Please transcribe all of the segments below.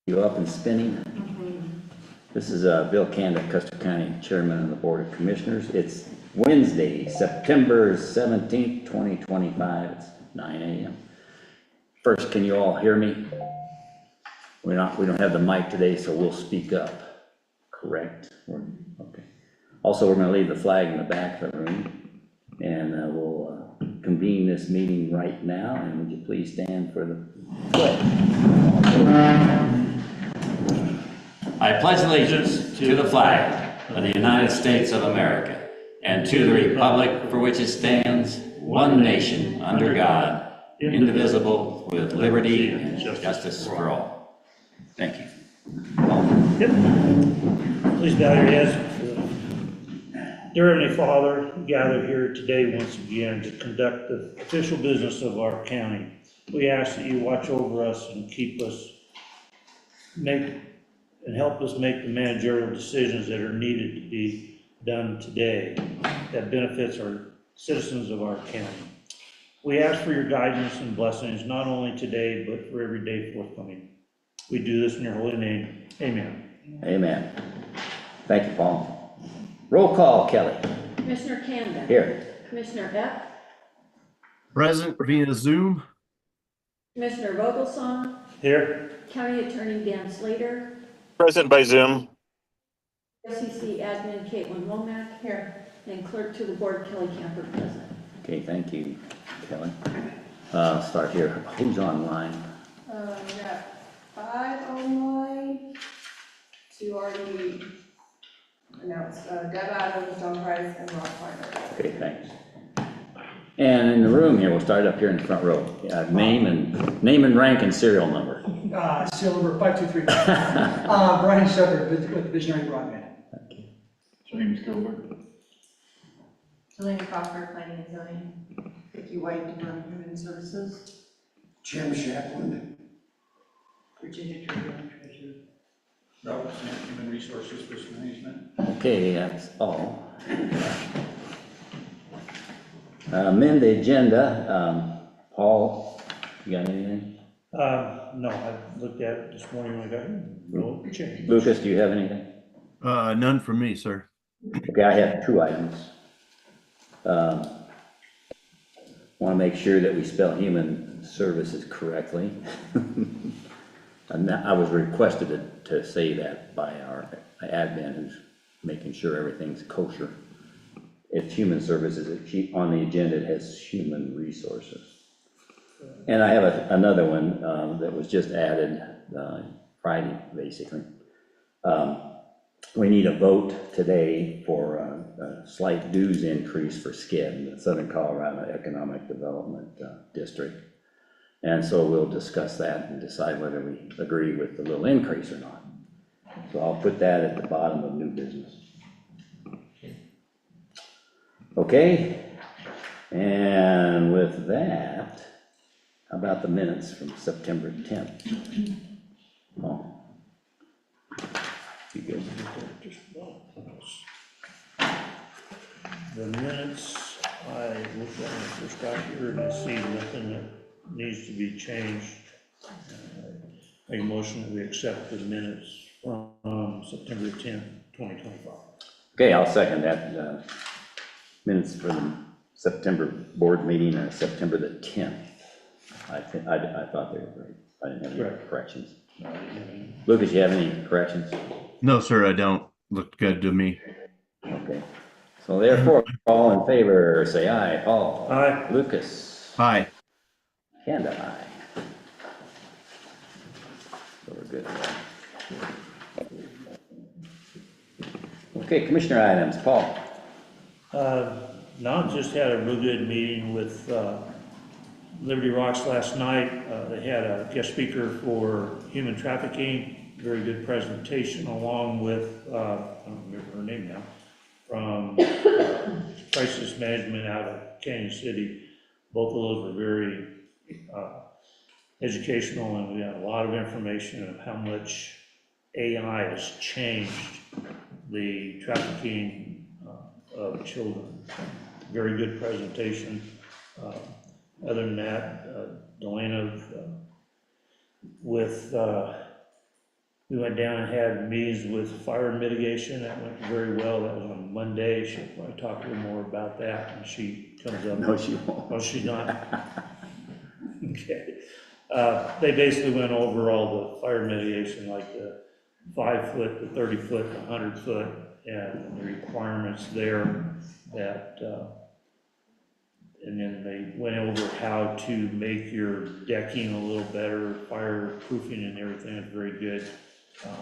You up and spinning? This is Bill Canda, Custer County Chairman of the Board of Commissioners. It's Wednesday, September 17th, 2025. It's 9 a.m. First, can you all hear me? We don't have the mic today, so we'll speak up. Correct? Okay. Also, we're going to leave the flag in the back of the room, and we'll convene this meeting right now. And would you please stand for the pledge? I pledge allegiance to the flag of the United States of America and to the republic for which it stands, one nation, under God, indivisible, with liberty and justice for all. Thank you. Yep. Please bow your heads. Dear Heavenly Father, we gather here today once again to conduct the official business of our county. We ask that you watch over us and keep us, and help us make the managerial decisions that are needed to be done today that benefits our citizens of our county. We ask for your guidance and blessings, not only today, but for every day forthcoming. We do this in your holy name. Amen. Amen. Thank you, Paul. Roll call, Kelly. Commissioner Canda. Here. Commissioner Epp. Present via Zoom. Commissioner Vogelsong. Here. County Attorney Dan Slater. Present by Zoom. BOCC Admin Caitlin Womack. Here. And Clerk to the Board Kelly Camper present. Okay, thank you, Kelly. Start here. Who's online? We got 5 online. 2 already announced. Deb Adams, John Price, and Rob Kleiner. Okay, thanks. And in the room here, we'll start up here in the front row. Name and rank and serial number. Silver 523. Brian Shepherd with Visionary Broadband. James Gilbert. Elena Crawford, Planning and Zoning. Vicki White, Department of Human Services. Jim Shaplin. Virginia Tribune, Treasurer. Robert Smith, Human Resources, Risk Management. Okay, that's all. Amend the agenda. Paul, you got anything? No, I looked at it this morning when I got here. No change. Lucas, do you have anything? None from me, sir. Okay, I have 2 items. Want to make sure that we spell human services correctly. And I was requested to say that by our admin who's making sure everything's kosher. It's human services. On the agenda, it has human resources. And I have another one that was just added Friday, basically. We need a vote today for a slight dues increase for SCID, the Southern Colorado Economic Development District. And so we'll discuss that and decide whether we agree with the little increase or not. So I'll put that at the bottom of new business. Okay, and with that, how about the minutes from September 10th? Oh. You good? The minutes, I looked at when I first got here and I see nothing that needs to be changed. Make a motion that we accept the minutes from September 10th, 2025. Okay, I'll second that. Minutes for the September board meeting, September the 10th. I thought they were great. I didn't have any corrections. Lucas, you have any corrections? No, sir, I don't. Looked good to me. Okay. So therefore, all in favor, say aye. Paul. Aye. Lucas. Hi. And aye. So we're good. Okay, commissioner items. Paul. No, just had a real good meeting with Liberty Rocks last night. They had a guest speaker for human trafficking, very good presentation, along with, I don't remember her name now, from crisis management out of Canyon City. Both of those were very educational, and we had a lot of information of how much AI has changed the trafficking of children. Very good presentation. Other than that, Delana with We went down and had meetings with fire mitigation, that went very well, that was on Monday, she'll probably talk a little more about that when she comes up. No, she won't. Oh, she's not? Okay. They basically went over all the fire mitigation, like the 5 foot, the 30 foot, the 100 foot, and the requirements there that, and then they went over how to make your decking a little better, fireproofing and everything is very good.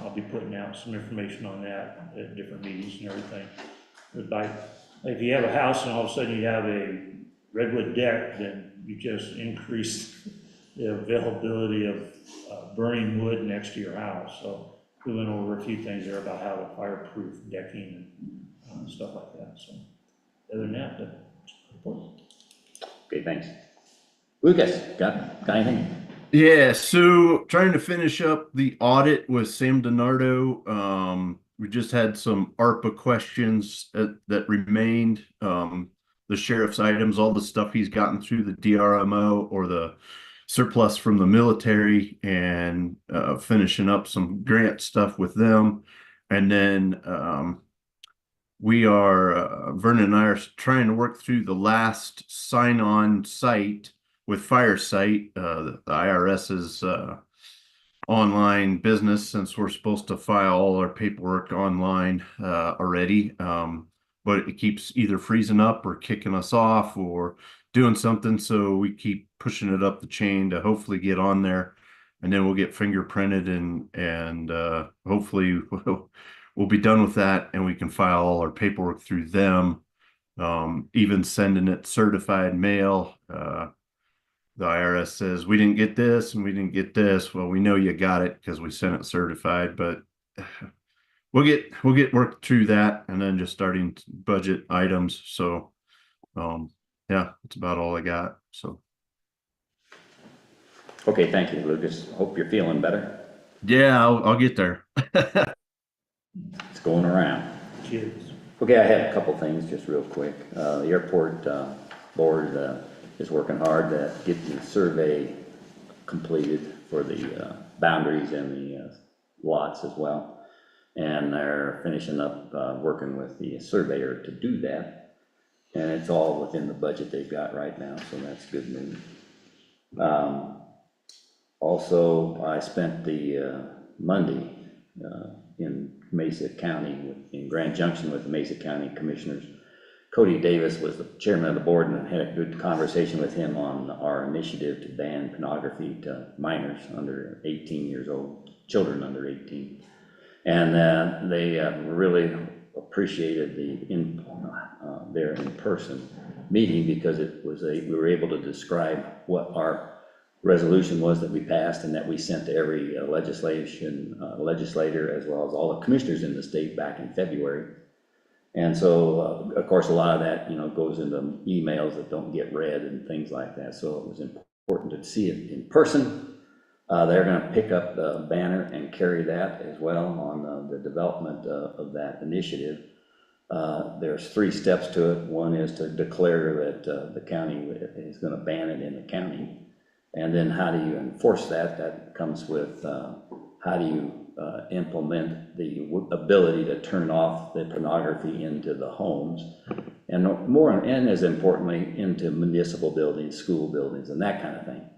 I'll be putting out some information on that at different meetings and everything. But like, if you have a house and all of a sudden you have a redwood deck, then you just increase the availability of burning wood next to your house. So we went over a few things there about how to fireproof decking and stuff like that. So other than that, that's the report. Okay, thanks. Lucas, got anything? Yeah, so trying to finish up the audit with Sam DiNardo. We just had some ARPA questions that remained. The sheriff's items, all the stuff he's gotten through the DRMO or the surplus from the military, and finishing up some grant stuff with them. And then Vernon and I are trying to work through the last sign-on site with Firesight, the IRS's online business, since we're supposed to file all our paperwork online already. But it keeps either freezing up or kicking us off or doing something. So we keep pushing it up the chain to hopefully get on there, and then we'll get fingerprinted and hopefully we'll be done with that, and we can file all our paperwork through them. Even sending it certified mail. The IRS says, we didn't get this and we didn't get this. Well, we know you got it because we sent it certified, but we'll get worked through that, and then just starting budget items. So, yeah, that's about all I got. So, Okay, thank you, Lucas. Hope you're feeling better. yeah, I'll get there. It's going around. Kids. Okay, I had a couple things just real quick. The airport board is working hard to get the survey completed for the boundaries and the lots as well. And they're finishing up working with the surveyor to do that. And it's all within the budget they've got right now, so that's good news. Also, I spent the Monday in Mesa County, in Grand Junction with the Mesa County Commissioners. Cody Davis was the chairman of the board, and I had a good conversation with him on our initiative to ban pornography to minors under 18 years old, children under 18. And they really appreciated their in-person meeting, because we were able to describe what our resolution was that we passed and that we sent to every legislator, as well as all the commissioners in the state back in February. And so, of course, a lot of that, goes into emails that don't get read and things like that. So it was important to see it in person. They're going to pick up the banner and carry that as well on the development of that initiative. There's 3 steps to it. One is to declare that the county is going to ban it in the county. And then how do you enforce that? That comes with how do you implement the ability to turn off the pornography into the homes, and as importantly, into municipal buildings, school buildings, and that kind of thing.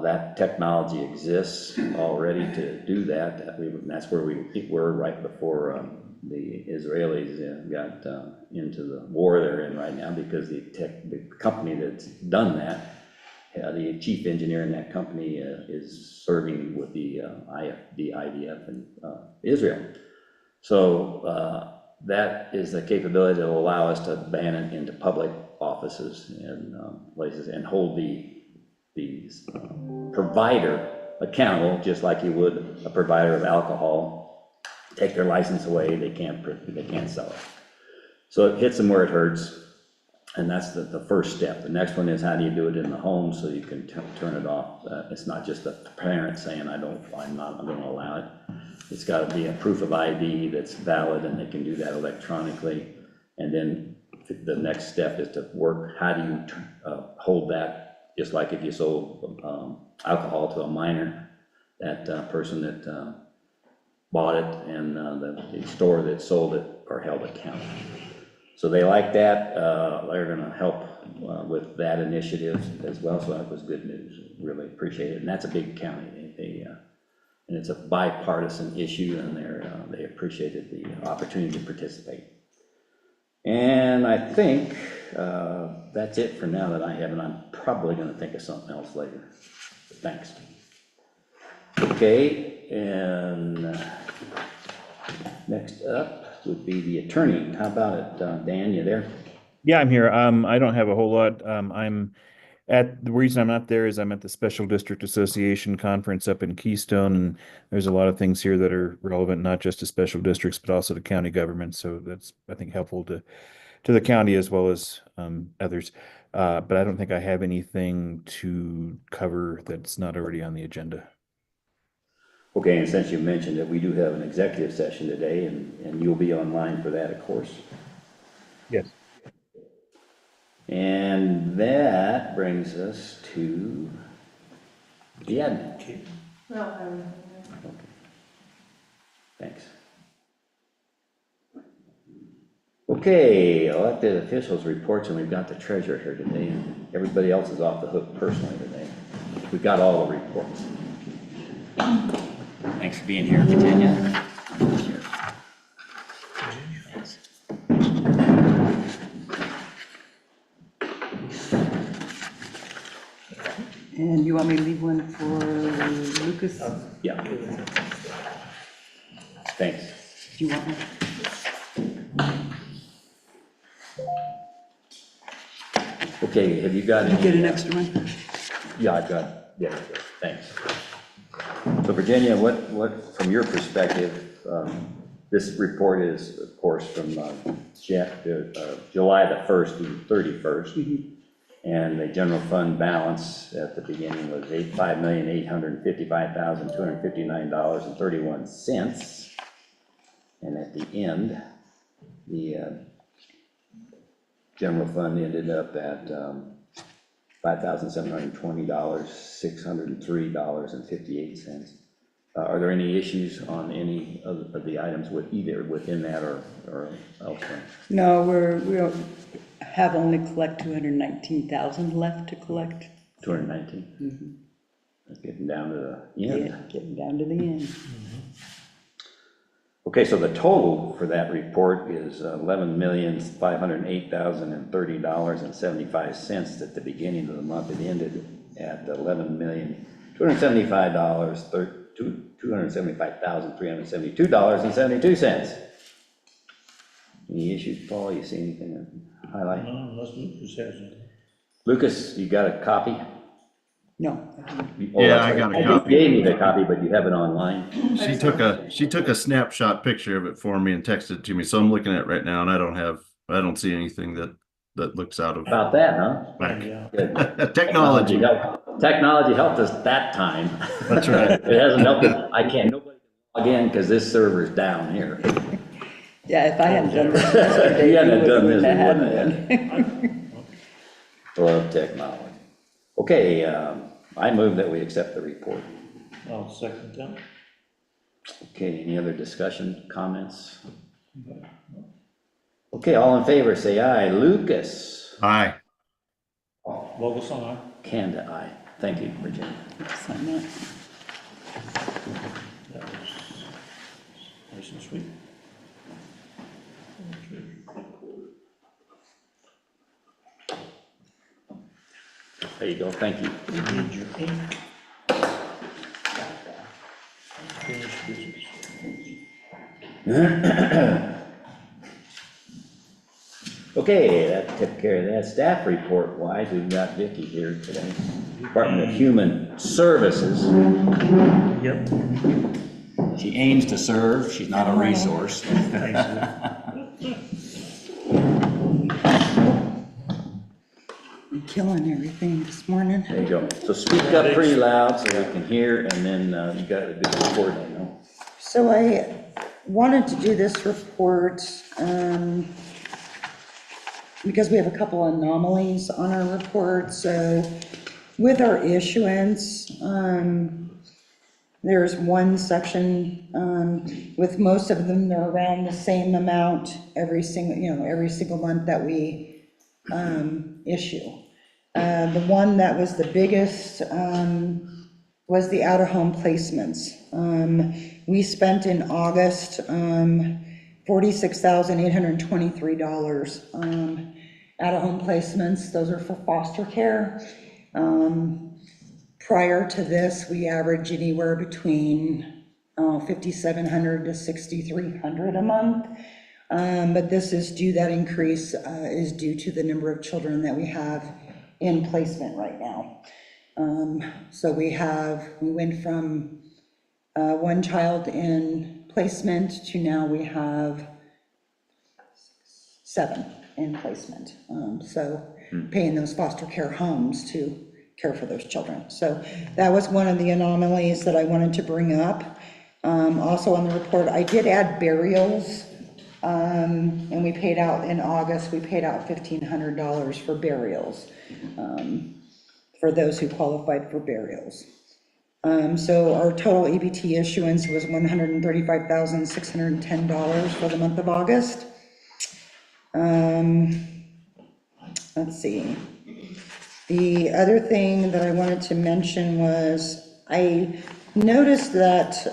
That technology exists already to do that. That's where we were right before the Israelis got into the war they're in right now, because the company that's done that, the chief engineer in that company is serving with the IDF in Israel. So that is the capability that will allow us to ban it into public offices and places, and hold the provider accountable, just like you would a provider of alcohol. Take their license away, they can't sell it. So it hits them where it hurts. And that's the first step. The next one is, how do you do it in the home so you can turn it off? It's not just the parent saying, I'm not going to allow it. It's got to be a proof of ID that's valid, and they can do that electronically. And then the next step is to work, how do you hold that, just like if you sold alcohol to a minor, that person that bought it, and the store that sold it are held accountable. So they like that. They're gonna help with that initiative as well, so that was good news. Really appreciate it, and that's a big county. And it's a bipartisan issue, and they appreciated the opportunity to participate. And I think that's it for now that I have, and I'm probably gonna think of something else later. Thanks. Okay, and next up would be the attorney. How about it, Dan, you there? Yeah, I'm here. I don't have a whole lot. The reason I'm not there is I'm at the Special District Association Conference up in Keystone, and there's a lot of things here that are relevant, not just to special districts, but also to county government. So that's, I think, helpful to the county as well as others. But I don't think I have anything to cover that's not already on the agenda. Okay, and since you mentioned it, we do have an executive session today, and you'll be online for that, of course. Yes. And that brings us to the admin. Okay. No, I don't know. Thanks. Okay, elected officials reports, and we've got the treasurer here today, and everybody else is off the hook personally today. We've got all the reports. Thanks for being here, Virginia. And you want me to leave one for Lucas? Yeah. Thanks. Do you want one? Okay, have you got any? Get an extra one? Yeah, I've got, yeah, thanks. So Virginia, what, from your perspective, this report is, of course, from July the 1st through 31st. And the general fund balance at the beginning was $5,855,259.31. And at the end, the general fund ended up at $5,720, Are there any issues on any of the items with either within that or elsewhere? No, we don't have only collect 219,000 left to collect. 219? That's getting down to the end. Yeah, getting down to the end. Okay, so the total for that report is $11,508,030.75 at the beginning of the month. It ended at $275,372.72. Any issues, Paul? You see anything to highlight? No, unless Lucas has anything. Lucas, you got a copy? No. Yeah, I got a copy. You gave me the copy, but you have it online? She took a snapshot picture of it for me and texted it to me, so I'm looking at it right now, and I don't see anything that looks out of About that, huh? whack. Yeah. Good. Technology. Technology helped us that time. That's right. It hasn't helped us. Nobody can log in because this server's down here. Yeah, if I hadn't done this yesterday, If you hadn't done this, we wouldn't have wouldn't have had one. Love technology. Okay, I move that we accept the report. I'll second that. Okay, any other discussion, comments? Okay, all in favor, say aye. Lucas? Hi. Vogel, aye. Kanda, aye. Thank you, Virginia. Sign that. That was nice and sweet. There you go, thank you. You need your ink. Finished business. Okay, that took care of that. Staff report wise, we've got Vicki here today. Department of Human Services. Yep. She aims to serve, she's not a resource. Thanks, I'm killing everything this morning. There you go. So speak up pretty loud so we can hear, and then you got a good report, I know. So I wanted to do this report, because we have a couple anomalies on our report. So with our issuance, there's one section, with most of them, they're around the same amount every single month that we, issue. The one that was the biggest, was the out-of-home placements. We spent in August, $46,823, out-of-home placements. Those are for foster care. Prior to this, we average anywhere between $5,700 to $6,300 a month. But this is due, that increase is due to the number of children that we have in placement right now. So we went from one child in placement to now we have 7 in placement. So paying those foster care homes to care for those children. So that was one of the anomalies that I wanted to bring up. Also on the report, I did add burials, and we paid out in August, we paid out $1,500 for burials, for those who qualified for burials. So our total EBT issuance was $135,610 for the month of August. Let's see. The other thing that I wanted to mention was I noticed that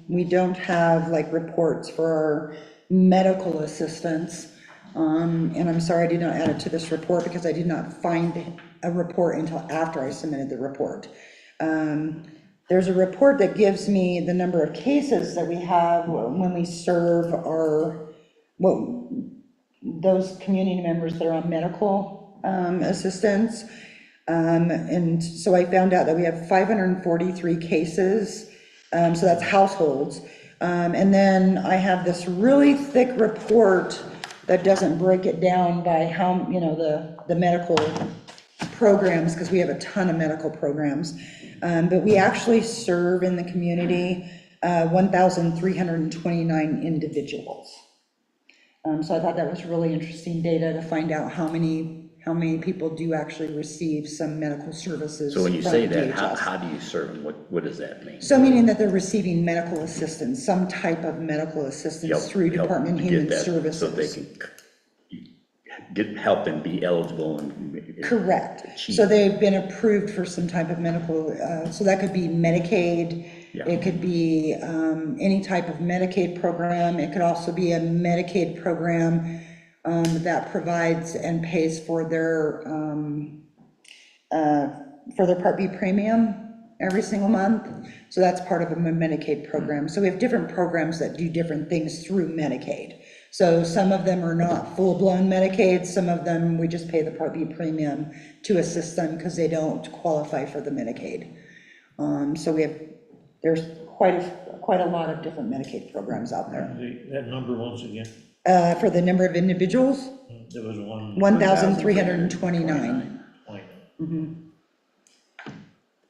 we don't have like reports for our medical assistants. And I'm sorry I did not add it to this report because I did not find a report until after I submitted the report. There's a report that gives me the number of cases that we have when we serve those community members that are on medical assistance. And so I found out that we have 543 cases, so that's households. And then I have this really thick report that doesn't break it down by how, the medical programs, because we have a ton of medical programs. But we actually serve in the community 1,329 individuals. So I thought that was really interesting data to find out how many people do actually receive some medical services. So when you from say that, DHS. how do you serve them? What does that mean? So meaning that they're receiving medical assistance, some type of medical assistance through Department of Human Services. So they can help them be eligible and Correct. achieve. So they've been approved for some type of medical, so that could be Medicaid. Yeah. It could be any type of Medicaid program. It could also be a Medicaid program that provides and pays for their Part B premium every single month. So that's part of a Medicaid program. So we have different programs that do different things through Medicaid. So some of them are not full-blown Medicaid, some of them we just pay the Part B premium to assist them because they don't qualify for the Medicaid. So there's quite a lot of different Medicaid programs out there. That number once again, For the number of individuals, there was 1,329.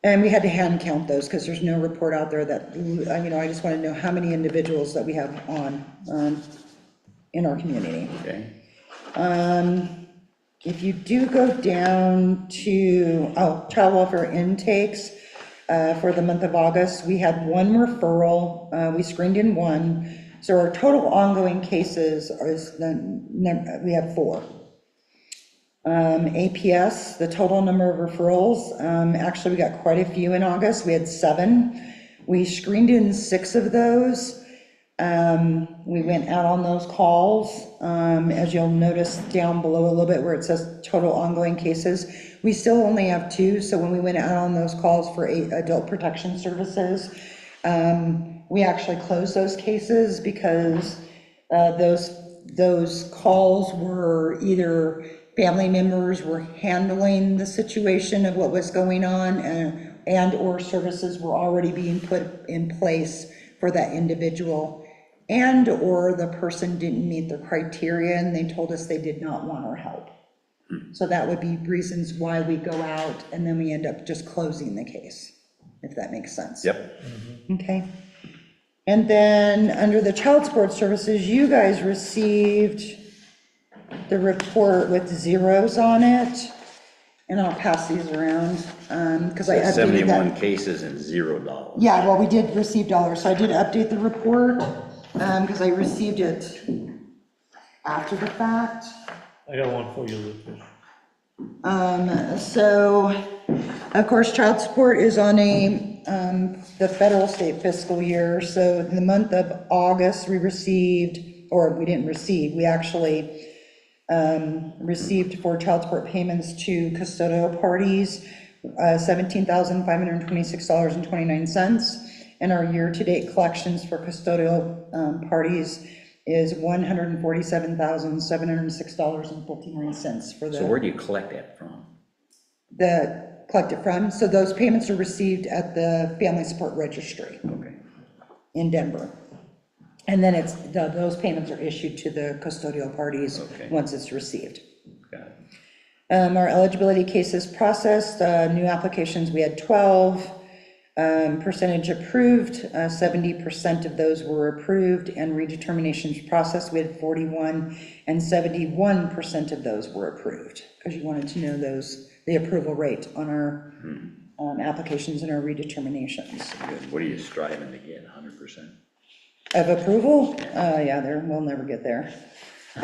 And we had to hand count those because there's no report out there that, I just want to know how many individuals that we have on in our community. Okay. If you do go down to, child welfare intakes, for the month of August, we had 1 referral, we screened in 1. So our total ongoing cases we have 4. APS, the total number of referrals, actually we got quite a few in August, we had 7. We screened in 6 of those. We went out on those calls, as you'll notice down below a little bit where it says total ongoing cases. We still only have 2, so when we went out on those calls for adult protection services, we actually closed those cases because those calls were either family members were handling the situation of what was going on and or services were already being put in place for that individual, and or the person didn't meet the criteria and they told us they did not want our help. So that would be reasons why we go out and then we end up just closing the case, if that makes sense. Yep. Okay. And then under the child support services, you guys received the report with zeros on it. and I'll pass these around, because I updated 71 that. cases and $0. Yeah, well, we did receive dollars, so I did update the report, because I received it after the fact. I got one for you, Lucas. So, of course, child support is on the federal state fiscal year. So in the month of August, we received, or we didn't receive, we actually received for child support payments to custodial parties, $17,526.29. And our year-to-date collections for custodial parties is $147,706.59 for So where do you collect that from? collected from. So those payments are received at the Family Support Registry Okay. in Denver. And then those payments are issued to the custodial parties Okay. once it's received. Got it. Our eligibility cases processed, new applications, we had 12. Percentage approved, 70% of those were approved, and redeterminations processed, we had 41, and 71% of those were approved, because you wanted to know the approval rate on our applications and our redeterminations. Good. What are you striving to get, 100%? Of approval? Yeah, we'll never get there. So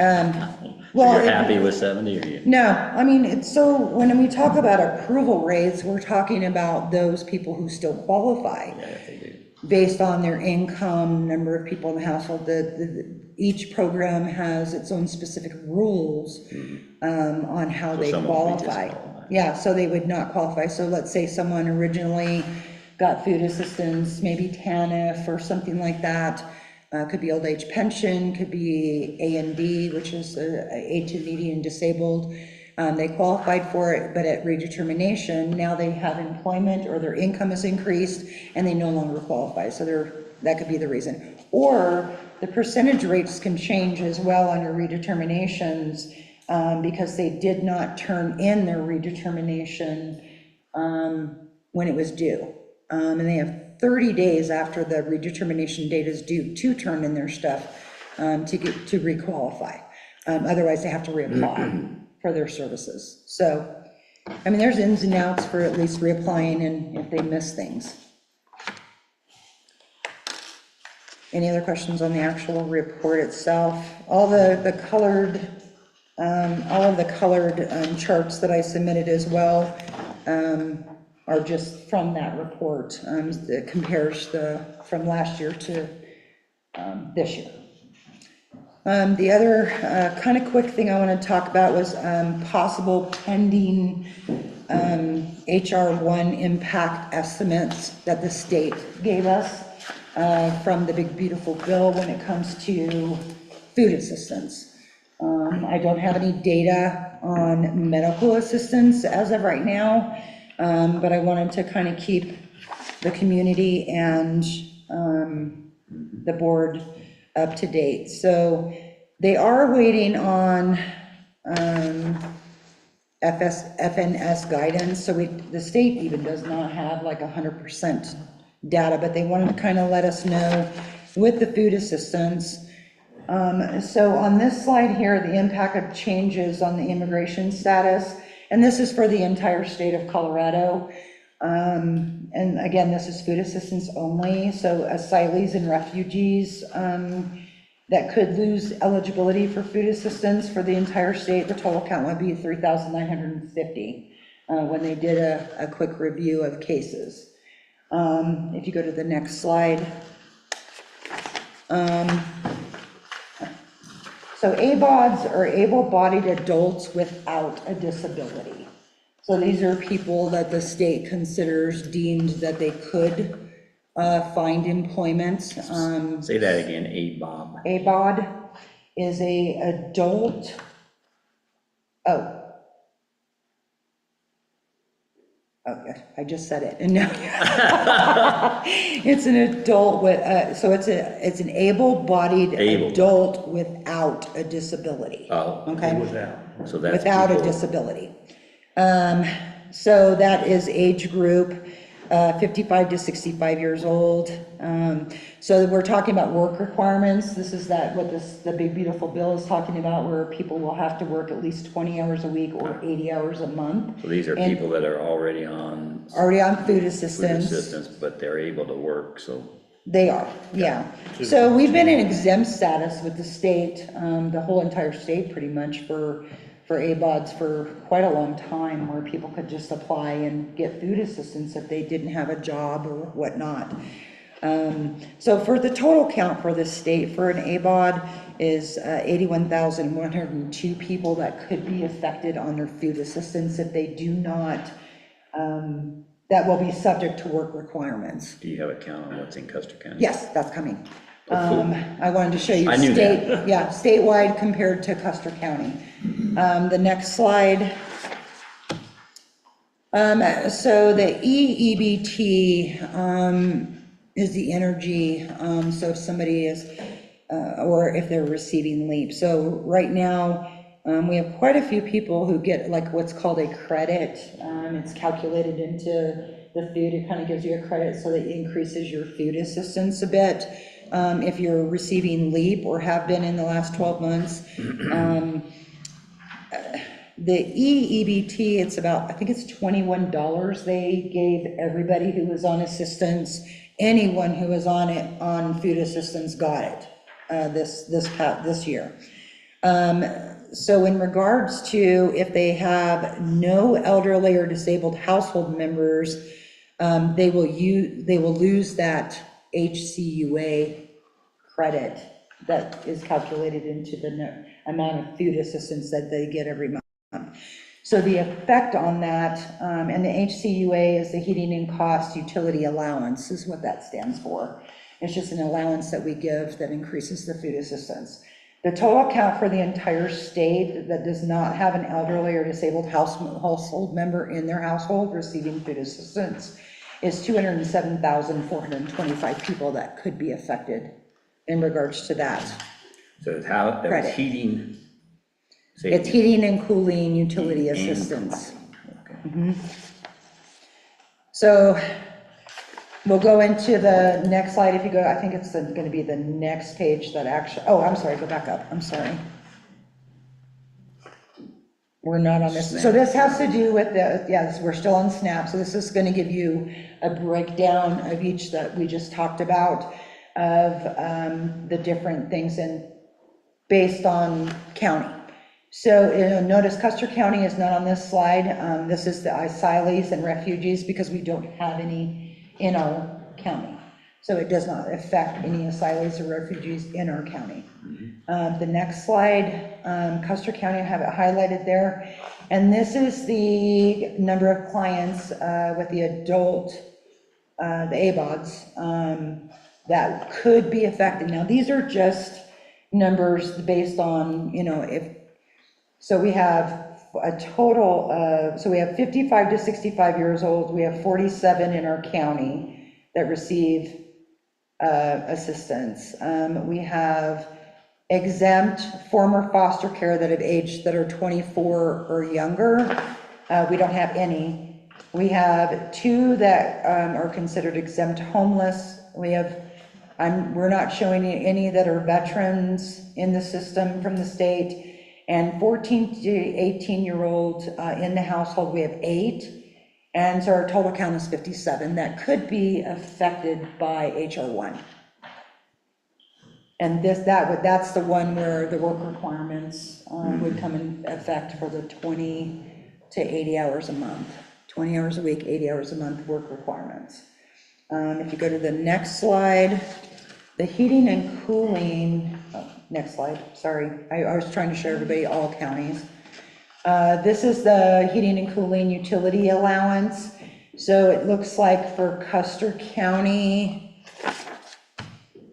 Well, you're happy with 70, or you? No, I mean, it's so, when we talk about approval rates, we're talking about those people who still qualify. Yeah, if they do. Based on their income, number of people in the household, each program has its own specific rules on how So they some won't be qualify. disqualified. Yeah, so they would not qualify. So let's say someone originally got food assistance, maybe TANF or something like that. Could be old age pension, could be A&D, which is aid to needy and disabled. They qualified for it, but at redetermination, now they have employment or their income is increased and they no longer qualify. So that could be the reason. Or the percentage rates can change as well under redeterminations because they did not turn in their redetermination when it was due. And they have 30 days after the redetermination date is due to turn in their stuff to requalify. Otherwise, they have to reapply for their services. So, I mean, there's ins and outs for at least reapplying and if they miss things. Any other questions on the actual report itself? All the colored, all of the colored charts that I submitted as well are just from that report that compares from last year to this year. The other kind of quick thing I want to talk about was possible pending HR1 impact estimates that the state gave us from the big beautiful bill when it comes to food assistance. I don't have any data on medical assistance as of right now, but I wanted to kind of keep the community and the board up to date. So they are waiting on FNS guidance. So the state even does not have like 100% data, but they wanted to kind of let us know with the food assistance. So on this slide here, the impact of changes on the immigration status, and this is for the entire state of Colorado. And again, this is food assistance only. So asylees and refugees that could lose eligibility for food assistance for the entire state, the total count would be 3,950 when they did a quick review of cases. If you go to the next slide. So ABODs are able-bodied adults without a disability. So these are people that the state considers deemed that they could find employment. Say that again, ABOB. ABOD is a adult, okay, I just said it, and now, it's an adult with, so it's an able-bodied adult without a disability. Oh. Okay? So that's Without a people- disability. So that is age group 55 to 65 years old. So we're talking about work requirements. This is the big beautiful bill is talking about, where people will have to work at least 20 hours a week or 80 hours a month. So these are And people that are already on food food assistance. assistance, but they're able to work, so. They are, yeah. So we've been in exempt status with the state, the whole entire state pretty much for ABODs for quite a long time, where people could just apply and get food assistance if they didn't have a job or whatnot. So for the total count for the state for an ABOD is 81,102 people that could be affected on their food assistance if they do not, that will be subject to work requirements. Do you have a count on what's in Custer County? Yes, that's coming. Oh, cool. I wanted to show you I knew that. yeah, statewide compared to Custer County. The next slide. So the EEBT is the energy, so if somebody is, or if they're receiving LEAP. So right now, we have quite a few people who get like what's called a credit. It's calculated into the food. It kind of gives you a credit so that it increases your food assistance a bit. If you're receiving LEAP or have been in the last 12 months. The EEBT, it's about, I think it's $21 they gave everybody who was on assistance. Anyone who was on it, on food assistance, got it this year. So in regards to if they have no elderly or disabled household members, they will lose that HCUA credit that is calculated into the amount of food assistance that they get every month. So the effect on that, and the HCUA is the heating and cost utility allowance, is what that stands for. It's just an allowance that we give that increases the food assistance. The total count for the entire state that does not have an elderly or disabled household member in their household receiving food assistance is 207,425 people that could be affected in regards to that. So it's how, that was Credit. heating. say It's again. heating and cooling utility And- assistance. Okay. So we'll go into the next slide. If you go, I think it's going to be the next page that actually, oh, I'm sorry, go back up. I'm sorry. We're not on this. So this has to do with the, yes, we're still on SNAP. So this is going to give you a breakdown of each that we just talked about of the different things and based on county. So notice Custer County is not on this slide. This is the asylees and refugees because we don't have any in our county. So it does not affect any asylees or refugees in our county. The next slide, Custer County, I have it highlighted there. And this is the number of clients with the adult, the ABODs, that could be affected. Now, these are just numbers based on, so we have a total of, so we have 55 to 65 years old. We have 47 in our county that receive assistance. We have exempt former foster care that have aged that are 24 or younger. We don't have any. We have 2 that are considered exempt homeless. We have, we're not showing any that are veterans in the system from the state. And 14 to 18-year-old in the household, we have 8. And so our total count is 57 that could be affected by HR 1. And that's the one where the work requirements would come in effect for the 20 to 80 hours a month. 20 hours a week, 80 hours a month work requirements. If you go to the next slide, the heating and cooling, next slide, sorry. I was trying to show everybody all counties. This is the heating and cooling utility allowance. So it looks like for Custer County,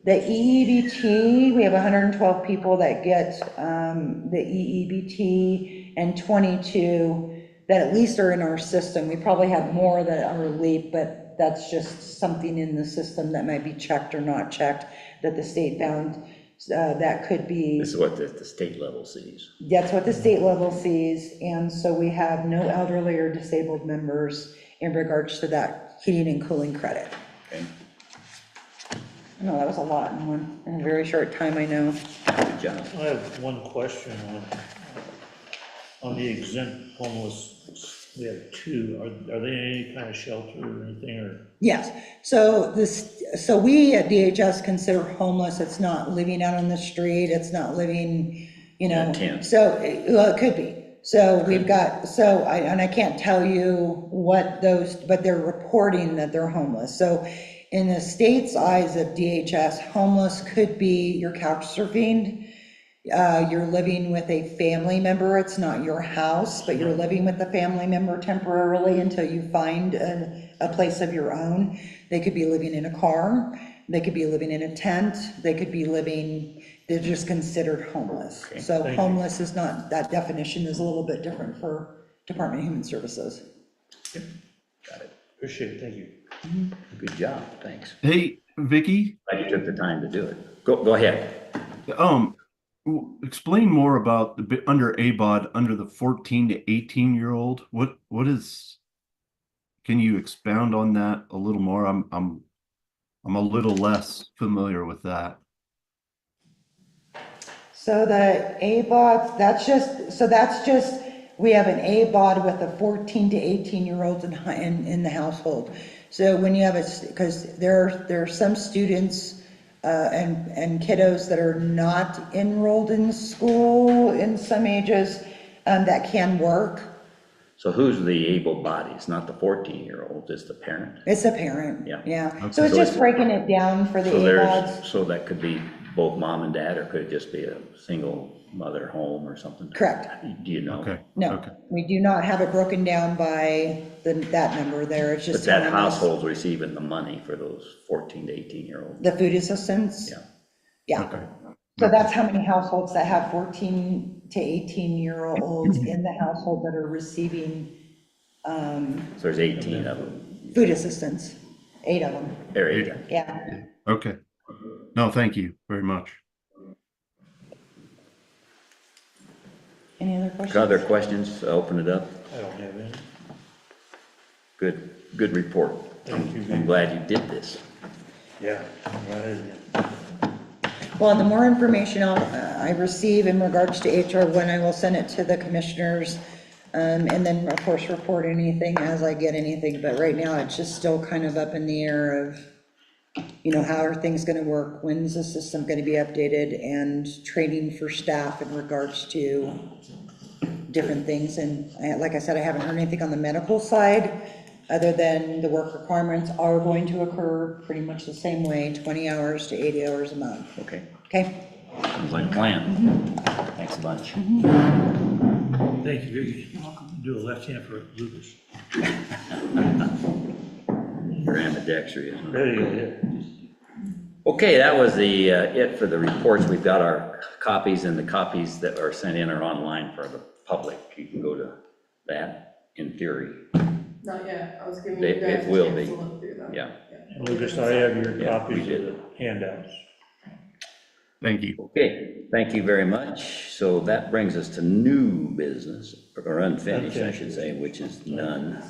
the EEBT, we have 112 people that get the EEBT and 22 that at least are in our system. We probably have more that are LEAP, but that's just something in the system that might be checked or not checked that the state found that could be. This is what the state level sees. That's what the state level sees. And so we have no elderly or disabled members in regards to that heating and cooling credit. Okay, No, that was a lot in a very short time, I know. good job. I have one question on the exempt homeless. We have two. Are they in any kind of shelter or anything, or? Yes, so we at DHS consider homeless, it's not living out on the street, it's not living, you know. In a tent. So, well, it could be. So we've got, and I can't tell you what those, but they're reporting that they're homeless. So in the state's eyes of DHS, homeless could be you're couch surfing, you're living with a family member, it's not your house, but you're living with a family member temporarily until you find a place of your own. They could be living in a car, they could be living in a tent, they could be living, they're just considered homeless. Okay, So thank you. homeless is not, that definition is a little bit different for Department of Human Services. Got it. Appreciate it, thank you. Good job, thanks. Hey, Vicky, Glad you took the time to do it. Go ahead. explain more about the bit under ABOD, under the 14 to 18-year-old. What is, can you expound on that a little more? I'm a little less familiar with that. So the ABOD, that's just, we have an ABOD with a 14 to 18-year-olds in the household. So when you have because there are some students and kiddos that are not enrolled in school in some ages that can work. So who's the able bodies? Not the 14-year-old, it's the parent? It's a parent. Yeah. Yeah. Okay. So it's just breaking it down for the So ABODs. so that could be both mom and dad, or could it just be a single mother home or something? Correct. Do you know? Okay. No, Okay. we do not have it broken down by that number there. It's But just that telling us household's receiving the money for those 14 to 18-year-olds? the food assistance. Yeah. Yeah. Okay. So that's how many households that have 14 to 18-year-olds in the household that are receiving So there's 18 of them, food assistance, 8 of them, or 8. yeah. Okay. No, thank you very much. Any other questions? Other questions? Open it up. I don't have any. Good report. Thank you. I'm glad you did this. Yeah. Right. Well, the more information I receive in regards to HR1, I will send it to the commissioners, and then, of course, report anything as I get anything, but right now, it's just still kind of up in the air of, you know, how are things gonna work, when's the system gonna be updated, and training for staff in regards to different things, and like I said, I haven't heard anything on the medical side, other than the work requirements are going to occur pretty much the same way, 20 hours to 80 hours a month, Okay, okay? sounds like a plan. Thanks a bunch. Thank you, Vicky. Do a left hand for Lucas. You're ambidextrous, isn't it? There you go, yeah. Okay, that was the, it for the reports. We've got our copies, and the copies that are sent in are online for the public. You can go to that, in theory. Not yet, I was giving It- you guys it a will chance be. to look through them. Yeah. And Lucas, I have your Yeah, copies we of did. the handouts. Thank you. Okay, thank you very much. So that brings us to new business, or unfinished, I should say, which is none.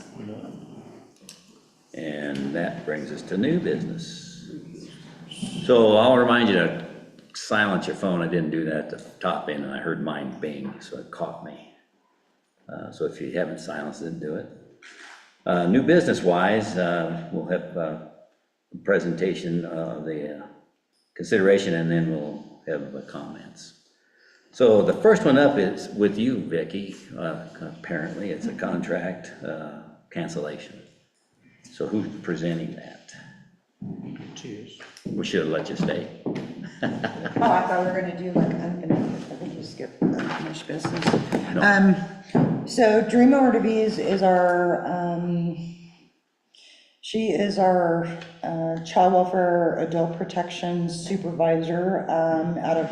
And that brings us to new business. So I'll remind you to silence your phone. I didn't do that at the top end, and I heard mine bing, so it caught me. So if you haven't silenced it, do it. New business-wise, we'll have a presentation of the consideration, and then we'll have the comments. So the first one up is with you, Vicki. Apparently, it's a contract cancellation. So who's presenting that? Cheers. We should have let you stay. Oh, I thought we were gonna do like unfinished, I think you skipped unfinished business. No. So Dream Ortiz is our, she is our child welfare adult protection supervisor out of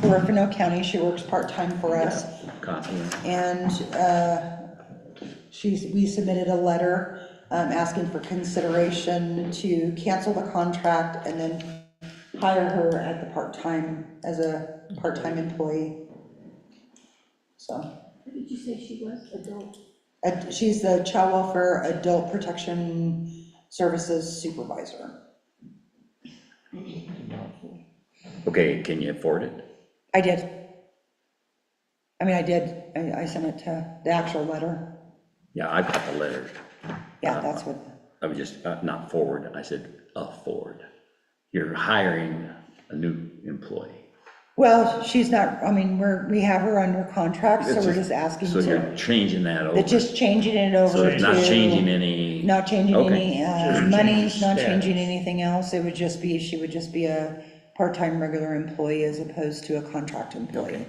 Huerfano County. She works part-time for us. Copy. And we submitted a letter asking for consideration to cancel the contract and then hire her at the part-time, as a part-time employee. So, What did you say she was, adult? she's the child welfare adult protection services supervisor. Okay, can you afford it? I did. I mean, I did, I sent it to the actual letter. Yeah, I got the letter. Yeah, that's what, I was just, not forward, I said afford. You're hiring a new employee. well, she's not, I mean, we have her under contract, so It's we're just asking So to, you're changing that over. they're just changing it over So to. it's not changing any. Not changing Okay. any, Just monies, changing not status. changing anything else, it would just be, she would just be a part-time regular employee as opposed to a contract employee. Okay.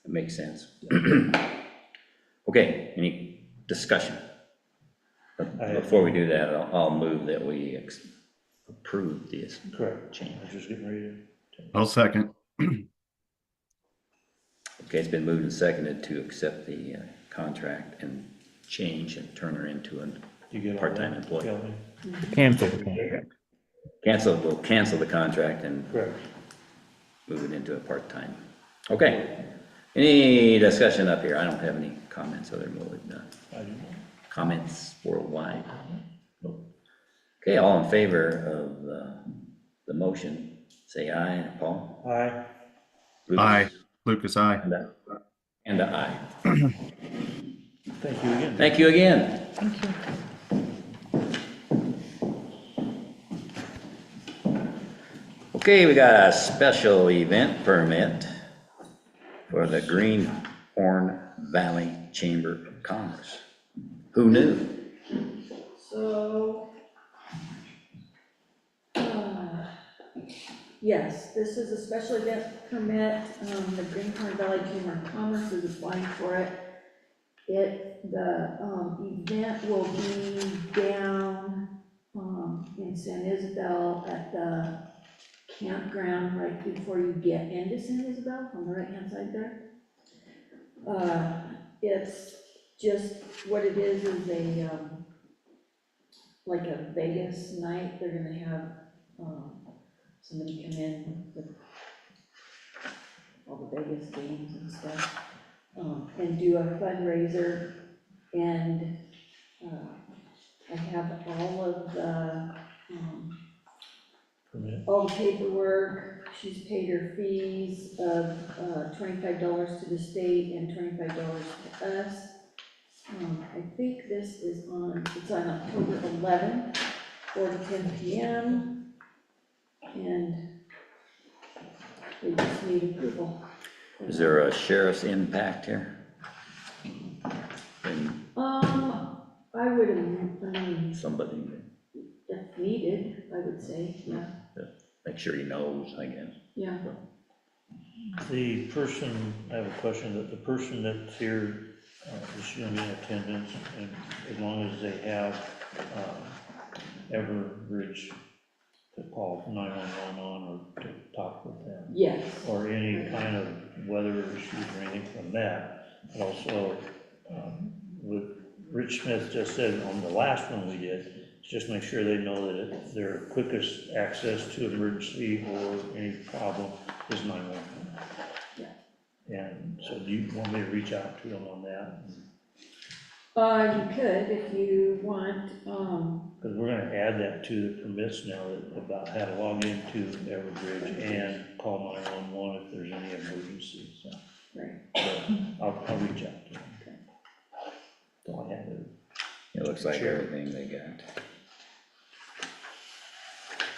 It makes sense. Okay, any discussion? Before we do that, I'll move that we approve this Correct. change. I was just getting ready to. I'll second. Okay, it's been moved and seconded to accept the contract and change and turn her into a You get all part-time that, employee. Kelly? Cancel the contract. We'll cancel the contract and Correct. move it into a part-time. Okay, any discussion up here? I don't have any comments other than what we've done. I do not. Comments worldwide? Okay, all in favor of the motion, say aye. Paul? Aye. Lucas? Aye. Lucas, aye. And a aye. Thank you again. Thank you again. Thank you. Okay, we got a special event permit for the Greenhorn Valley Chamber of Commerce. Who knew? So, yes, this is a special event permit. The Greenhorn Valley Chamber of Commerce is applying for it. The event will be down, in San Isabel at the campground right before you get into San Isabel, on the right-hand side there. It's just, what it is a, like a Vegas night. They're gonna have, somebody come in with all the Vegas games and stuff, and do a fundraiser, and, I have all of the, Permit. all the paperwork. She's paid her fees of $25 to the state and $25 to us. I think this is it's on October 11th, 4 to 10 p.m. And they just need approval. Is there a sheriff's impact here? And I would, I mean, somebody, if needed, I would say, yeah, make sure he knows, I guess. yeah. The person, I have a question, that the person that's here is gonna be in attendance, and as long as they have Everbridge to call 911 on or to talk with them, Yes, or any kind of weather issues or anything from that. But also, what Rich Smith just said on the last one we did, just make sure they know that their quickest access to emergency or any problem is 911. Yeah. And so do you want me to reach out to them on that? you could if you want, Because we're gonna add that to the permits now, about how to log into Everbridge and call 911 if there's any emergency, so. right. So I'll reach out to them. Don't have it. It looks like everything they got.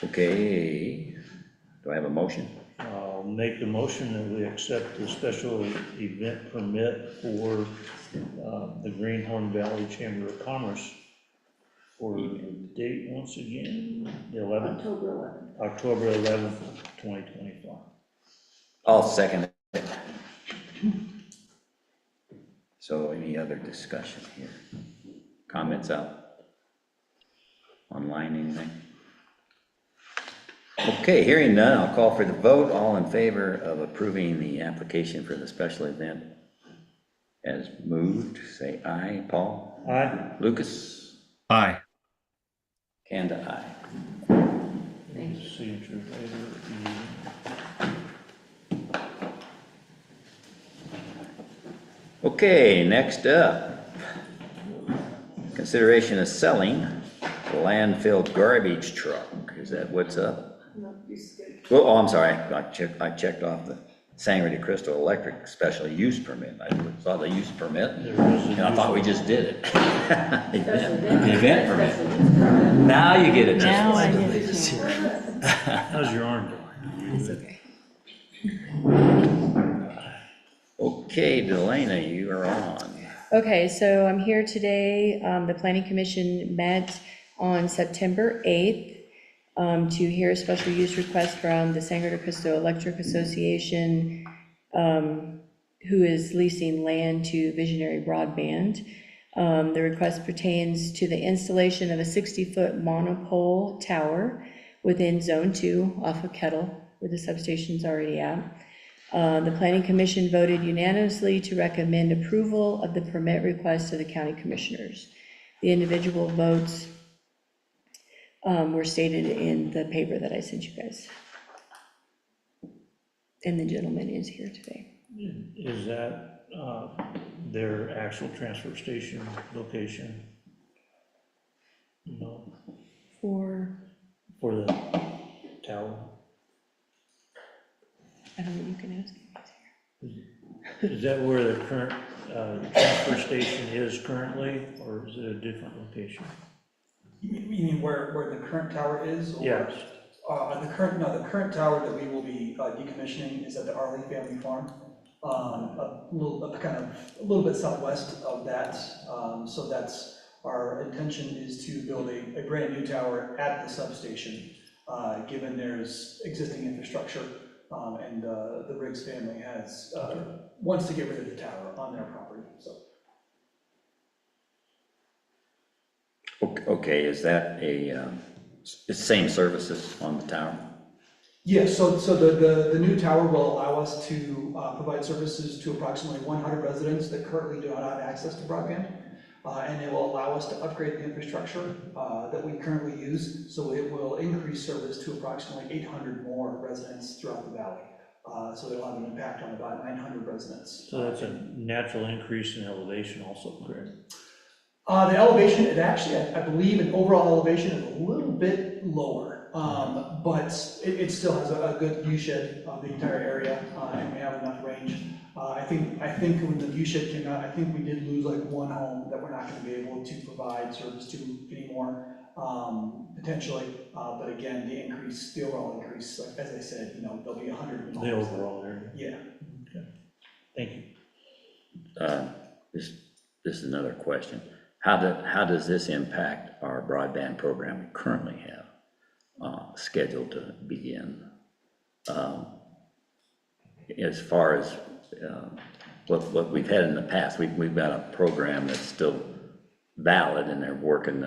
Okay, do I have a motion? I'll make the motion that we accept the special event permit for the Greenhorn Valley Chamber of Commerce for the date, once again, the 11th, October 11th. October 11th, 2025. I'll second it. So any other discussion here? Comments out? Online, anything? Okay, hearing none, I'll call for the vote. All in favor of approving the application for the special event as moved, say aye. Paul? Aye. Lucas? Aye. Kanda, aye. Thank you. Signature later if you need it. Okay, next up, consideration of selling the landfill garbage truck, is that what's up? No, you skipped. Well, oh, I'm sorry, I checked off the Sangre de Cristo Electric special use permit. I saw the use permit, There is a and I thought we just did it. Special The event permit. Special use permit. Now you get a Now I chance. get a chance. How's your arm doing? It's okay. Okay, Delana, you are on. Okay, so I'm here today. The planning commission met on September 8th to hear a special use request from the Sangre de Cristo Electric Association, who is leasing land to Visionary Broadband. The request pertains to the installation of a 60-foot monopole tower within Zone 2 off of Kettle, where the substation's already at. The planning commission voted unanimously to recommend approval of the permit request to the county commissioners. The individual votes were stated in the paper that I sent you guys. And the gentleman is here today. Is that their actual transfer station location? No, For, for the tower? I don't know, you can ask. Is that where the current transfer station is currently, or is it a different location? You mean where the current tower is? Or- Yes. The current tower that we will be decommissioning is at the Arley Family Farm. A little bit southwest of that. So that's, our intention is to build a brand new tower at the substation, given there's existing infrastructure, and the Riggs family wants to get rid of the tower on their property, so. Okay, is that the same services on the tower? Yes, so the new tower will allow us to provide services to approximately 100 residents that currently do not have access to broadband. And it will allow us to upgrade the infrastructure that we currently use. So it will increase service to approximately 800 more residents throughout the valley. So it'll have an impact on about 900 residents. So that's a natural increase in elevation also, correct? The elevation, it actually, I believe an overall elevation is a little bit lower, but it still has a good view shed of the entire area, and we have enough range. I think when the view shed came out, I think we did lose like one home that we're not going to be able to provide service to anymore, potentially. But again, the overall increase, like, as I said, there'll be 100 homes. The overall area. Yeah. Okay, thank you. This is another question. How does this impact our broadband program we currently have scheduled to begin? As far as what we've had in the past, we've got a program that's still valid, and they're working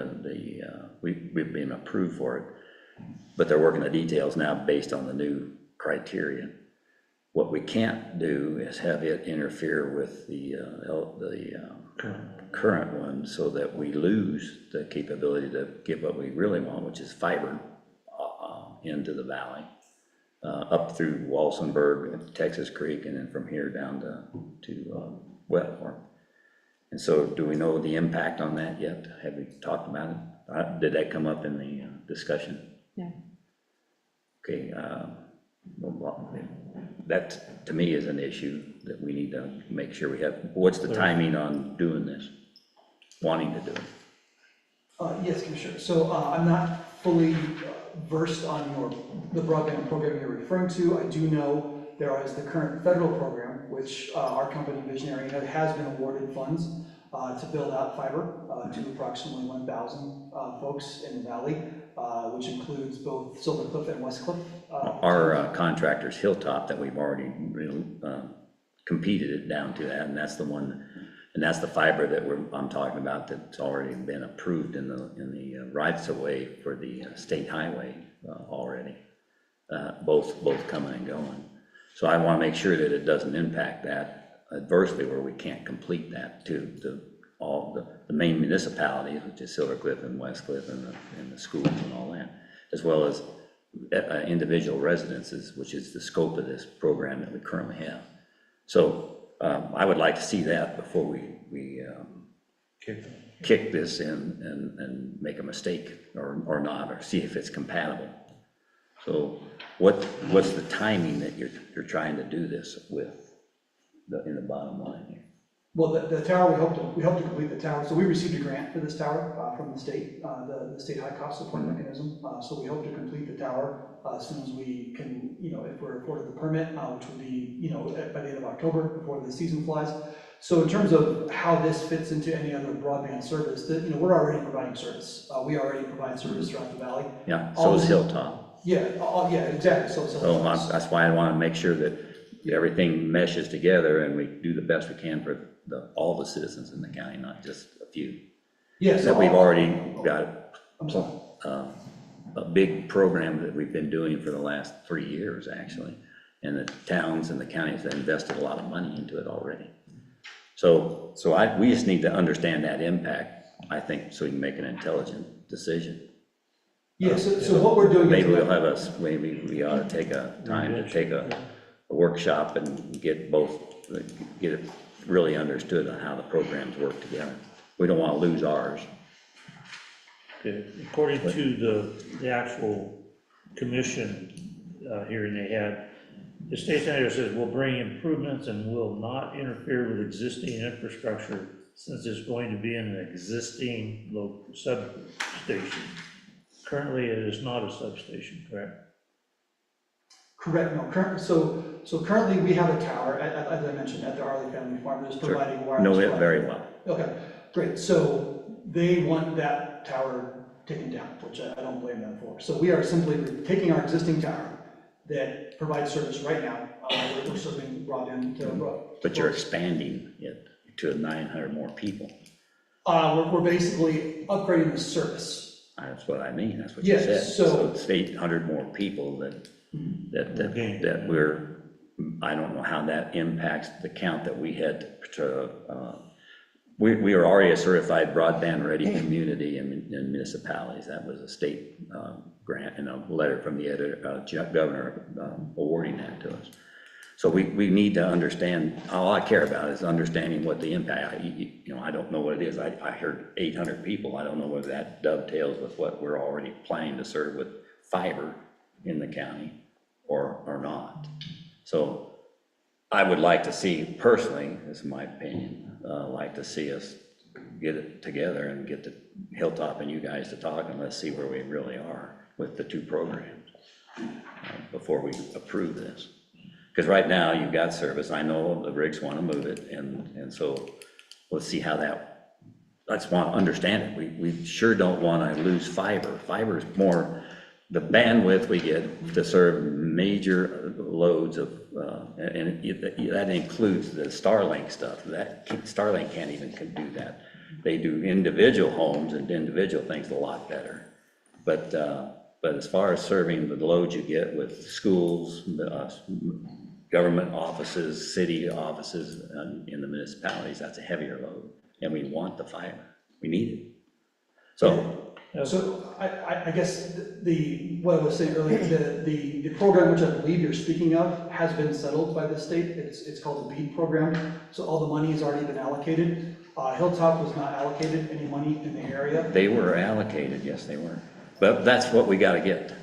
we've been approved for it, but they're working the details now based on the new criteria. What we can't do is have it interfere with the current one, so that we lose the capability to get what we really want, which is fiber into the valley, up through Walsenburg, Texas Creek, and then from here down to Wetmore. And so, do we know the impact on that yet? Have we talked about it? Did that come up in the discussion? No. Okay, that to me is an issue that we need to make sure we have. What's the timing on doing this? Wanting to do it? Yes, Commissioner. So I'm not fully versed on the broadband program you're referring to. I do know there is the current federal program, which our company Visionary has been awarded funds to build out fiber to approximately 1,000 folks in the valley, which includes both Silver Cliff and West Cliff. Our contractor's Hilltop that we've already competed it down to that, and that's the one, and that's the fiber that I'm talking about that's already been approved in the rights of way for the state highway already, both coming and going. So I want to make sure that it doesn't impact that adversely, where we can't complete that to all the main municipalities, which is Silver Cliff and West Cliff and the schools and all that, as well as individual residences, which is the scope of this program that we currently have. So I would like to see that before we kick this in and make a mistake or not, or see if it's compatible. So what's the timing that you're trying to do this with, in the bottom line here? Well, the tower, we hope to complete the tower. So we received a grant for this tower from the state, the state high cost support mechanism. So we hope to complete the tower as soon as we can, if we're afforded the permit, which would be, by the end of October before the season flies. So in terms of how this fits into any other broadband service, we're already providing service. We already provide service throughout the valley. Yeah, so is Hilltop. Yeah, yeah, exactly. So That's why I want to make sure that everything meshes together and we do the best we can for all the citizens in the county, not just a few. yes, That we've already got I'm sorry. a big program that we've been doing for the last 3 years, actually. And the towns and the counties have invested a lot of money into it already. So we just need to understand that impact, I think, so we can make an intelligent decision. Yeah, so what we're doing. Maybe we ought to take a time to take a workshop and get it really understood on how the programs work together. We don't want to lose ours. Okay, according to the actual commission hearing they had, the state senator says will bring improvements and will not interfere with existing infrastructure since it's going to be in an existing local substation. Currently, it is not a substation, correct? Correct, no, so currently we have a tower, as I mentioned, at the Arley Family Farm, that's providing wireless. Know it very well. Okay, great, so they want that tower taken down, which I don't blame them for. So we are simply taking our existing tower that provides service right now, we're serving broadband to. But you're expanding it to 900 more people. We're basically upgrading the service. That's what I mean, that's what you Yes, said. so- It's 800 more people that I don't know how that impacts the count that we had to, we are already a certified broadband ready community in municipalities. That was a state grant and a letter from the governor awarding that to us. So we need to understand, all I care about is understanding what the impact, I don't know what it is. I heard 800 people. I don't know whether that dovetails with what we're already planning to serve with fiber in the county or not. So I would like to see, personally, this is my opinion, like to see us get it together and get the Hilltop and you guys to talk, and let's see where we really are with the two programs before we approve this. Because right now you've got service. I know the rigs want to move it, and so let's see how that, let's want to understand it. We sure don't want to lose fiber. Fiber is more the bandwidth we get to serve major loads of, and that includes the Starlink stuff. That Starlink can't even do that. They do individual homes and individual things a lot better. But as far as serving the loads you get with schools, government offices, city offices in the municipalities, that's a heavier load. And we want the fiber. We need it. So I guess what I was saying earlier, the program which I believe you're speaking of has been settled by the state. It's called the BEAD program. So all the money has already been allocated. Hilltop was not allocated any money in the area. they were allocated, yes, they were. But that's what we got to get,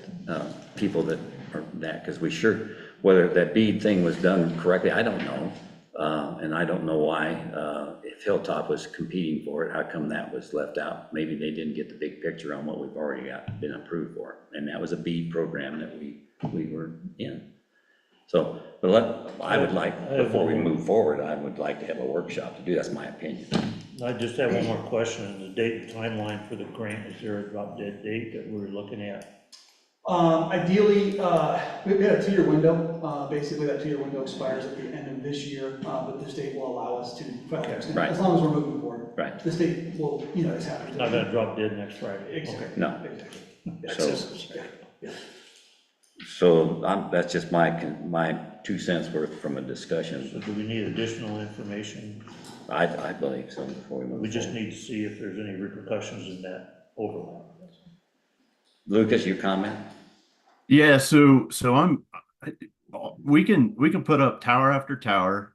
people that are that, because we sure, whether that BEAD thing was done correctly, I don't know. And I don't know why, if Hilltop was competing for it, how come that was left out? Maybe they didn't get the big picture on what we've already been approved for. And that was a BEAD program that we were in. So, but I would like, before we move forward, I would like to have a workshop to do, that's my opinion. I just have one more question, the date and timeline for the grant, is there a drop dead date that we're looking at? Ideally, we had a 2-year window. Basically, that 2-year window expires at the end of this year, but the state will allow us to file an extension, Right. as long as we're moving forward. Right. The state will, is happy to. Not gonna drop dead next Friday? Exactly. No. Exactly. Yeah. So that's just my 2 cents worth from a So discussion. do we need additional information? I believe so before we move We just forward. need to see if there's any repercussions in that overlap. Lucas, your comment? Yeah, so we can put up tower after tower,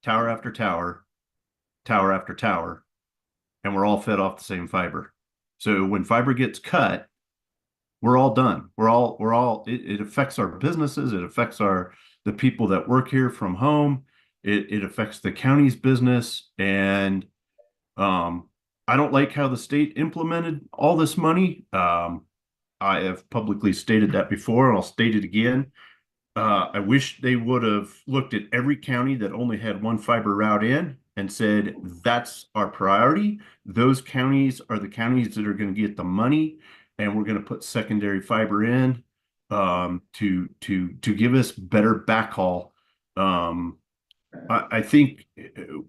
tower after tower, tower after tower, and we're all fed off the same fiber. So when fiber gets cut, we're all done. It affects our businesses. It affects the people that work here from home. It affects the county's business. And I don't like how the state implemented all this money. I have publicly stated that before, and I'll state it again. I wish they would have looked at every county that only had one fiber route in and said, that's our priority. Those counties are the counties that are going to get the money, and we're going to put secondary fiber in to give us better backhaul. I think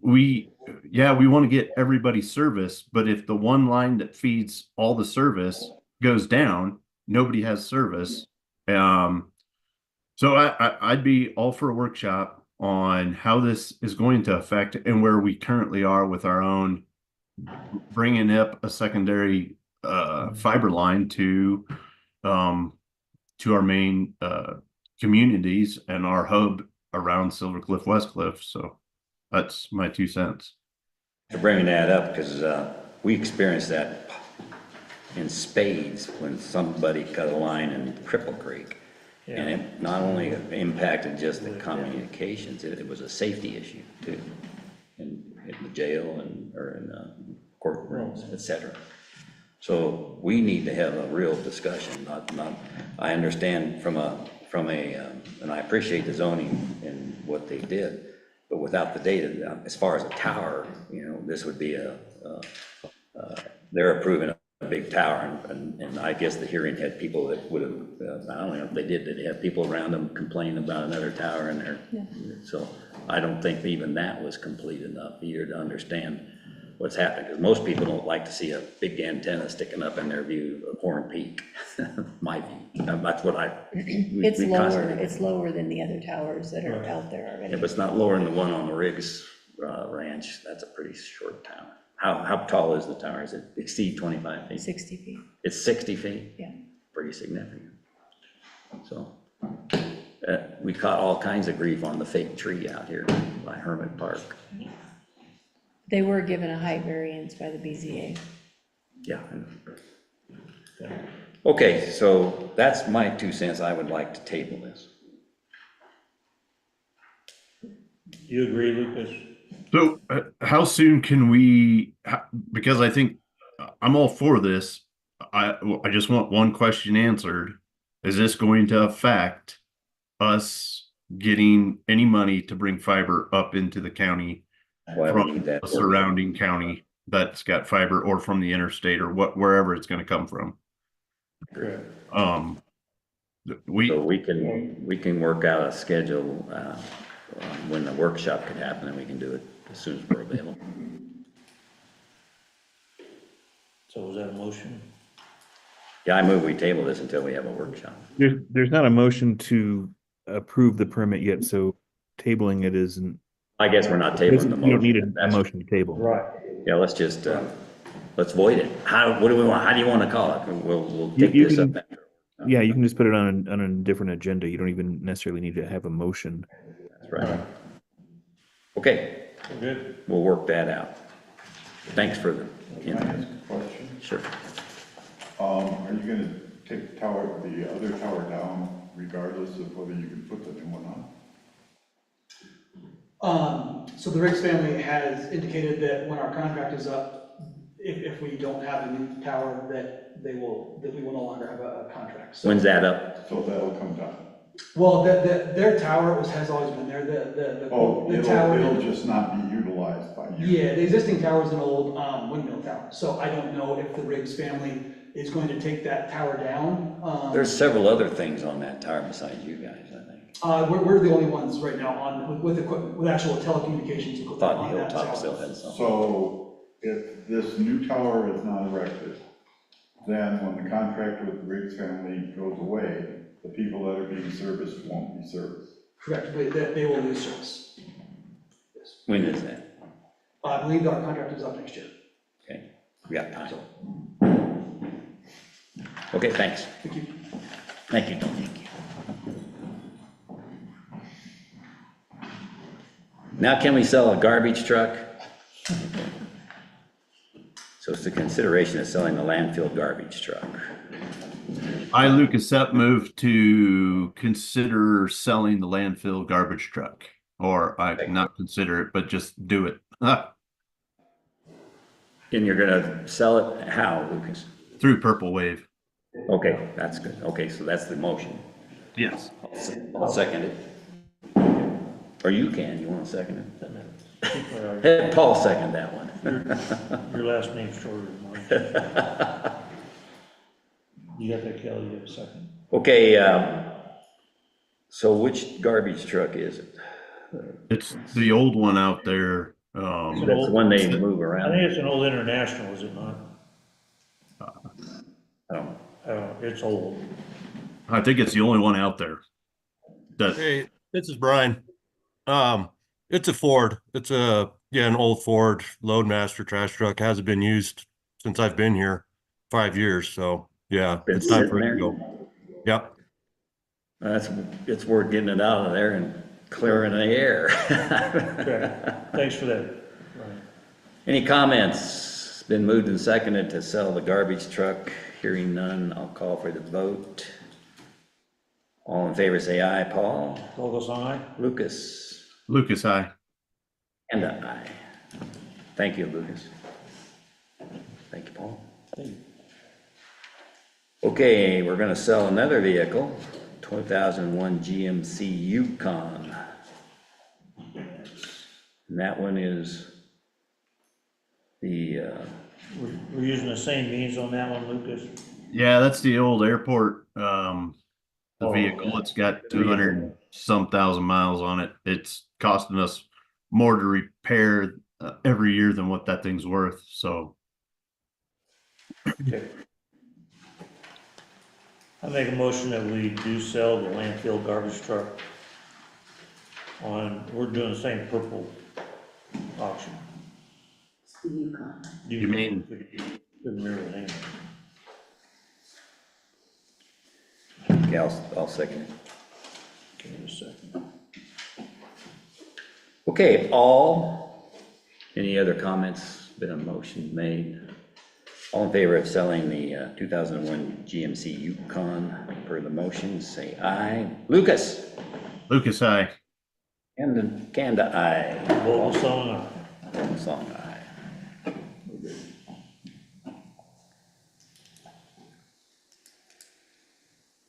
we want to get everybody service, but if the one line that feeds all the service goes down, nobody has service. So I'd be all for a workshop on how this is going to affect and where we currently are with our own bringing up a secondary fiber line to our main communities and our hub around Silver Cliff, West Cliff. So that's my 2 cents. To bring that up, because we experienced that in spades when somebody cut a line in Cripple Creek. And it not only impacted just the communications, it was a safety issue too, in the jail or in courtrooms, etc. So we need to have a real discussion. I understand from and I appreciate the zoning and what they did, but without the data, as far as a tower, this would be they're approving a big tower, and I guess the hearing had people that would have, I don't know if they did have people around them complain about another tower in there. Yeah. So I don't think even that was complete enough either to understand what's happening, because most people don't like to see a big antenna sticking up in their view of Horn Peak. My view, that's what It's lower than the other towers that are out there already. If it's not lower than the one on the Riggs Ranch, that's a pretty short tower. How tall is the tower? Is it exceed 25 feet? 60 feet, It's 60 feet? yeah. Pretty significant. So, we caught all kinds of grief on the fake tree out here by Hermit Park. They were given a height variance by the BZA. Yeah. Okay, so that's my 2 cents. I would like to table this. You agree, Lucas? So how soon can we, because I think I'm all for this. I just want one question answered. Is this going to affect us getting any money to bring fiber up into the county from a surrounding county that's got fiber, or from the interstate, or wherever it's going to come from? Correct. So we can work out a schedule when the workshop could happen, and we can do it as soon as we're available. So is that a motion? Yeah, I move we table this until we have a workshop. There's not a motion to approve the permit yet, so tabling it isn't. I guess we're not tabling the motion. You don't need a motion to table. Right. Yeah, let's just, let's void it. What do we want? How do you want to call it? We'll take You this can- up after. Yeah, you can just put it on a different agenda. You don't even necessarily need to have a motion. That's right. Okay, We're good? we'll work that out. Thanks for the, Can I ask a question? sure. Are you gonna take the other tower down regardless of whether you can put the new one on? So the Riggs family has indicated that when our contract is up, if we don't have a new tower, that we will no longer have a contract. So, When's that up? So that'll come down. well, their tower has always been there, the tower. It'll just not be utilized by you. Yeah, the existing tower is an old windmill tower, so I don't know if the Riggs family is going to take that tower down. There's several other things on that tower besides you guys, I think. We're the only ones right now on, with equipment, with actual telecommunications equipment Thought on the that Hilltop tower. still had some. So if this new tower is not erected, then when the contract with the Riggs family goes away, the people that are being serviced won't be serviced. Correct, but they will lose service. Yes. When is that? I believe our contract is up next year. Okay, we got time. Okay, thanks. Thank you. Thank you, Tony. Now can we sell a garbage truck? the consideration of selling the landfill garbage truck. I, Lucas Sepp, move to consider selling the landfill garbage truck. Or not consider it, but just do it. And you're gonna sell it how, Lucas? Through Purple Wave. Okay, that's good. Okay, so that's the motion. Yes. I'll second it. Or you can, you wanna second it? Doesn't matter. People are- Hey, Paul second that one. Your last name's shorter than mine. You got that, Kelly? You have a second? Okay, so which garbage truck is it? It's the old one out there. That's the one they move I around? think it's an old International, is it not? Oh, It's old. I think it's the only one out there. That, Hey, this is Brian. It's a Ford. It's an old Ford Loadmaster trash truck. Hasn't been used since I've been here, 5 years. So yeah, been it's time sitting for it there? to go. Yep. It's worth getting it out of there and clearing the air. Correct. Thanks for that, Ryan. Any comments? It's been moved and seconded to sell the garbage truck. Hearing none, I'll call for the vote. All in favor, say aye. Paul? Vogel's aye. Lucas? Lucas, aye. And aye. Thank you, Lucas. Thank you, Paul. Thank you. Okay, we're gonna sell another vehicle, 2001 GMC Yukon. And that one is the, We're using the same means on that one, Lucas? Yeah, that's the old airport, the Oh, vehicle. okay. It's got 200 and some thousand miles on it. It's costing us more to repair every year than what that thing's worth. So Okay. I make a motion that we do sell the landfill garbage truck we're doing the same purple auction. It's the Yukon. You mean- Couldn't remember the name. okay, I'll second it. Give me a second. Okay, any other comments? Been a motion made. All in favor of selling the 2001 GMC Yukon per the motion, say aye. Lucas? Lucas, aye. Kanda, aye. Vogel's aye. Song, aye.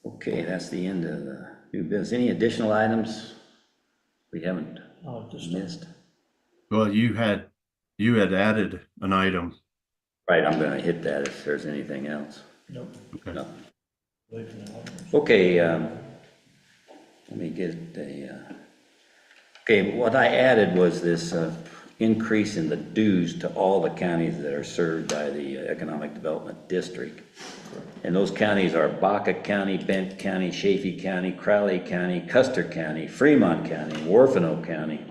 Okay, that's the end of the new business. Any additional items we haven't Oh, just missed? Well, you had added an item. Right, I'm gonna hit that if there's anything else. nope. Okay. No. Wait for that. Okay, let me get okay, what I added was this increase in the dues to all the counties that are served by the Economic Development District. And those counties are BOCC County, Bent County, Chaffey County, Crowley County, Custer County, Fremont County, Warfano County,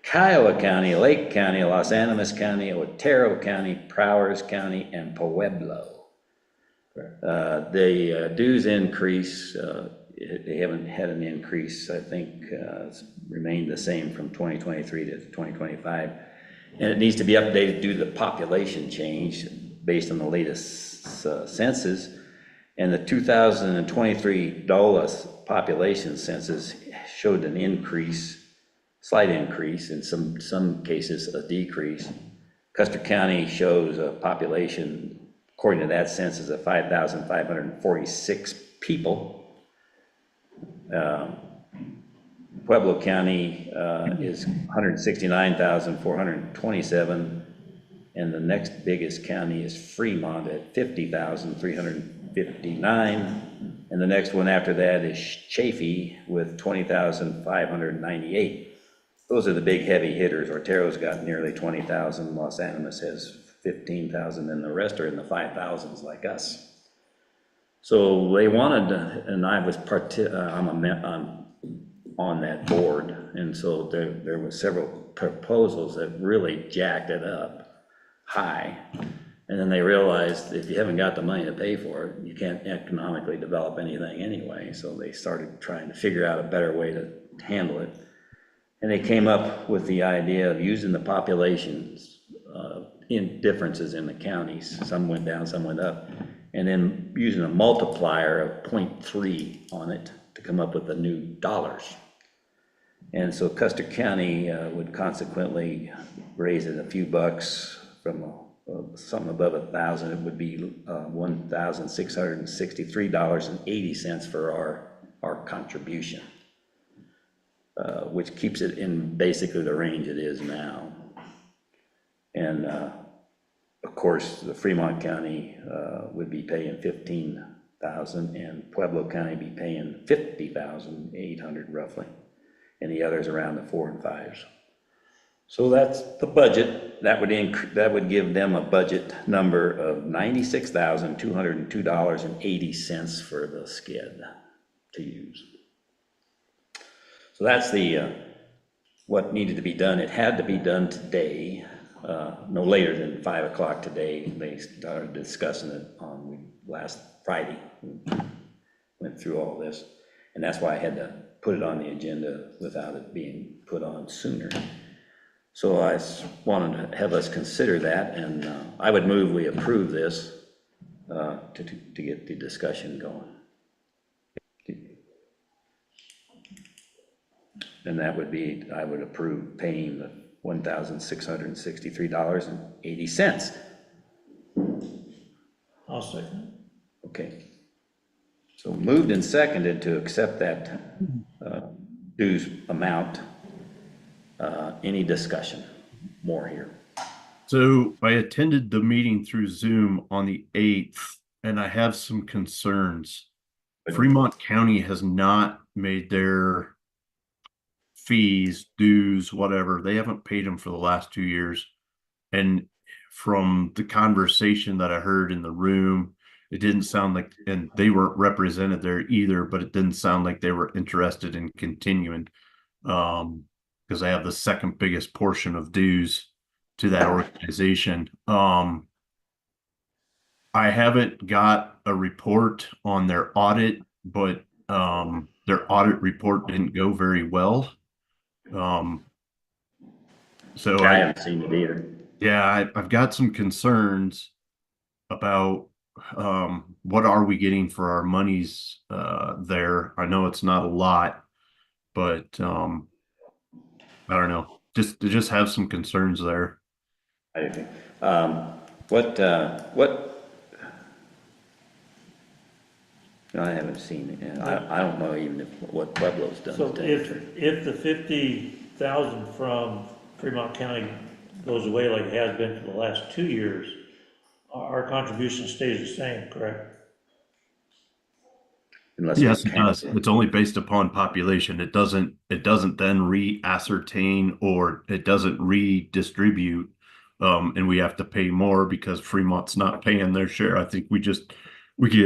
Kiowa County, Lake County, Los Animas County, Otero County, Prowers County, and Pueblo. The dues increase, they haven't had an increase, I think it's remained the same from 2023 to 2025. And it needs to be updated due to the population change based on the latest census. And the 2023 Dulles population census showed an increase, slight increase, in some cases a decrease. Custer County shows a population, according to that census, of 5,546 people. Pueblo County is 169,427, and the next biggest county is Fremont at 50,359, and the next one after that is Chaffey with 20,598. Those are the big heavy hitters. Otero's got nearly 20,000, Los Animas has 15,000, and the rest are in the 5,000s like us. So they wanted, and I was I'm on that board, and so there was several proposals that really jacked it up high. And then they realized if you haven't got the money to pay for it, you can't economically develop anything anyway. So they started trying to figure out a better way to handle it. And they came up with the idea of using the populations in differences in the counties. Some went down, some went up. And then using a multiplier of 0.3 on it to come up with the new dollars. And so Custer County would consequently raise it a few bucks from something above 1,000. It would be $1,663.80 for our contribution, which keeps it in basically the range it is now. And of course, the Fremont County would be paying 15,000, and Pueblo County be paying 50,800 roughly, and the others around the 4 and 5s. So that's the budget. That would give them a budget number of $96,202.80 for the skid to use. So that's what needed to be done. It had to be done today, no later than 5 o'clock today. They started discussing it on last Friday. Went through all this, and that's why I had to put it on the agenda without it being put on sooner. So I wanted to have us consider that, and I would move we approve this to get the discussion going. And that would be, I would approve paying the $1,663.80. I'll second. Okay. So moved and seconded to accept that dues amount. Any discussion more here? So I attended the meeting through Zoom on the 8th, and I have some concerns. Fremont County has not made their fees, dues, whatever. They haven't paid them for the last 2 years. And from the conversation that I heard in the room, it didn't sound like, and they weren't represented there either, but it didn't sound like they were interested in continuing. Because I have the second biggest portion of dues to that organization. I haven't got a report on their audit, but their audit report didn't go very well. So I haven't seen it either. Yeah, I've got some concerns about what are we getting for our monies there. I know it's not a lot, but I don't know. Just have some concerns there. I do think. No, I haven't seen it. I don't know even what Pueblo's done. So if the 50,000 from Fremont County goes away like it has been for the last 2 years, our contribution stays the same, correct? Unless Yes, it does. It's only based upon population. It doesn't then re-ascertain, or it doesn't redistribute. And we have to pay more because Fremont's not paying their share. I think we get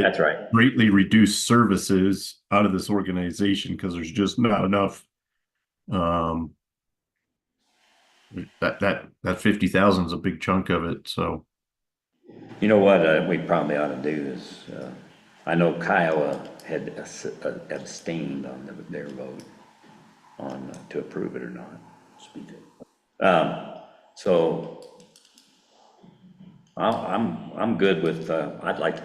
That's right. greatly reduced services out of this organization because there's just not enough. That 50,000 is a big chunk of it. So, You know what we probably ought to do is, I know Kiowa had abstained on their vote on to approve it or not. Speak up. So I'm good with. I'd like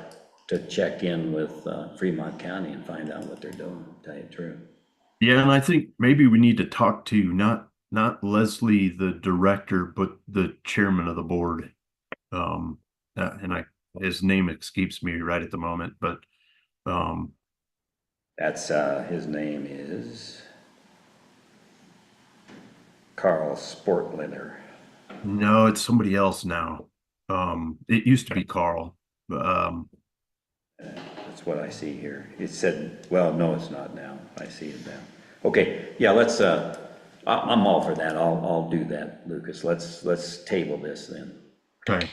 to check in with Fremont County and find out what they're doing. To tell you the truth. yeah, and I think maybe we need to talk to not Leslie, the director, but the chairman of the board. His name escapes me right at the moment, but That's his name is Carl Sportleather. no, it's somebody else now. It used to be Carl. That's what I see here. It said, well, no, it's not now. I see it now. Okay, yeah, let's, I'm all for that. I'll do that, Lucas. Let's table this then. Okay.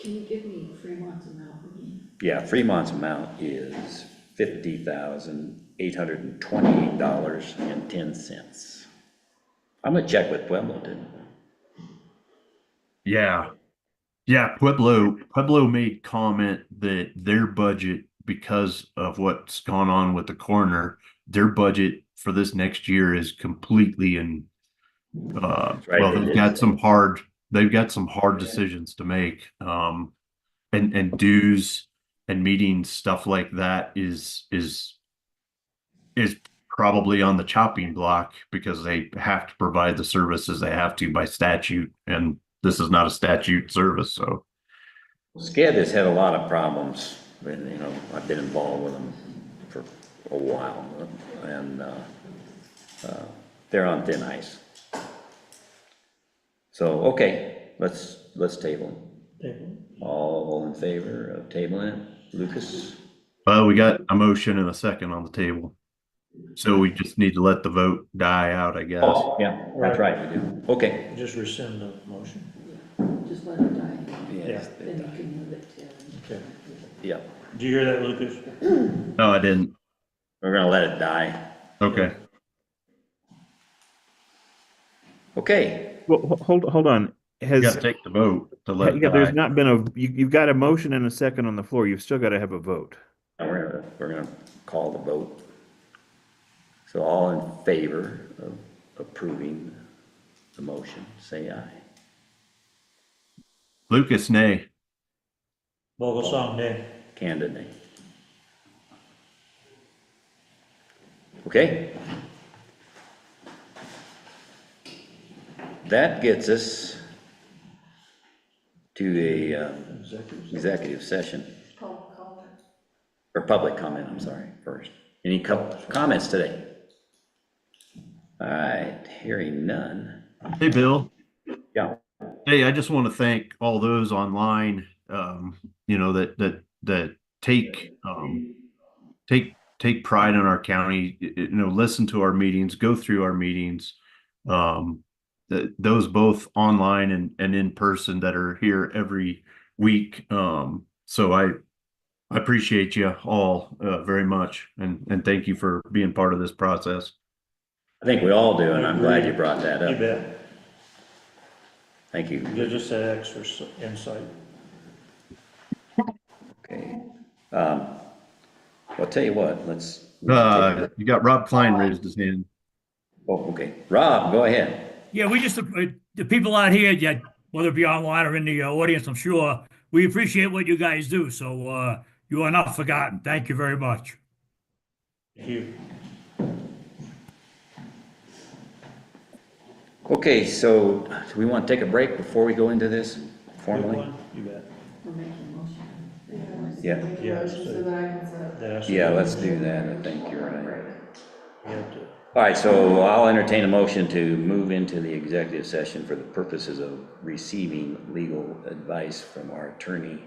Can you give me Fremont's amount again? Yeah, Fremont's amount is $50,828.10. I'm gonna check with Pueblo, too. Yeah. Pueblo made comment that their budget, because of what's gone on with the coroner, their budget for this next year is completely in right, Well, they they've did got say. some hard decisions to make. And dues and meetings, stuff like that is probably on the chopping block because they have to provide the services they have to by statute, and this is not a statute service, so. SCED has had a lot of problems, and, you know, I've been involved with them for a while, and, they're on thin ice. So, okay, let's table. Table. All in favor of tabling it? Lucas? Well, we got a motion and a second on the table. So we just need to let the vote die out, I guess. Oh, yeah, that's right, we do. Okay. Just rescind the motion. Just let it die, Yes, then you can move it to. Okay. yeah, Did you hear that, Lucas? No, I didn't. we're gonna let it die. Okay. Okay, Well, hold on. You Has, gotta take the vote to let it yeah, there's die. not been you've got a motion and a second on the floor. You've still got to have a vote. now we're gonna call the vote. So all in favor of approving the motion, say aye. Lucas, nay. Vogelsong, nay. Candidate. Okay. That gets us to a executive session, or public comment, I'm sorry, first. Any comments today? All right, hearing none. Hey, Bill. Yeah, Hey, I just want to thank all those online, that take pride in our county, listen to our meetings, go through our meetings. Those both online and in person that are here every week. So I appreciate you all very much, and thank you for being part of this process. I think we all do, and I'm glad you brought that You up. bet. Thank you. Gives us that extra insight. Okay. I'll tell you what, let's You got Rob Klein raised his hand. oh, okay. Rob, go ahead. Yeah, we just, the people out here, yeah, whether it be online or in the audience, I'm sure, we appreciate what you guys do. So you are not forgotten. Thank you very much. Thank you. Okay, so do we want to take a break before we go into this Good formally? one. You bet. We're making a motion. Yeah. Make a Yeah, motion so that I can set up. That's- Yeah, let's do that. I think you're right. You have to- All right, so I'll entertain a motion to move into the executive session for the purposes of receiving legal advice from our attorney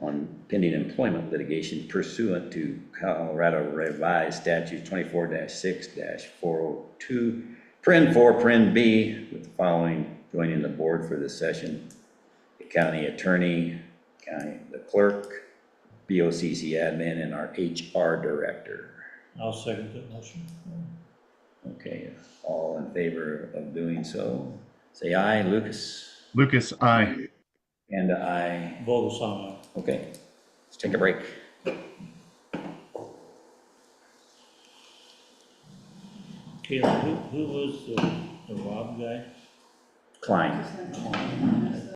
on pending employment litigation pursuant to Colorado Revised Statute 24-6-402, Prin 4, Prin B, with the following joining the board for this session: the county attorney, the clerk, BOCC admin, and our HR director. I'll second that motion. Okay, all in favor of doing so, say aye. Lucas? Lucas, aye. And aye. Vogelsong, Okay, let's take a break. Kayla, who was the Rob guy? Klein.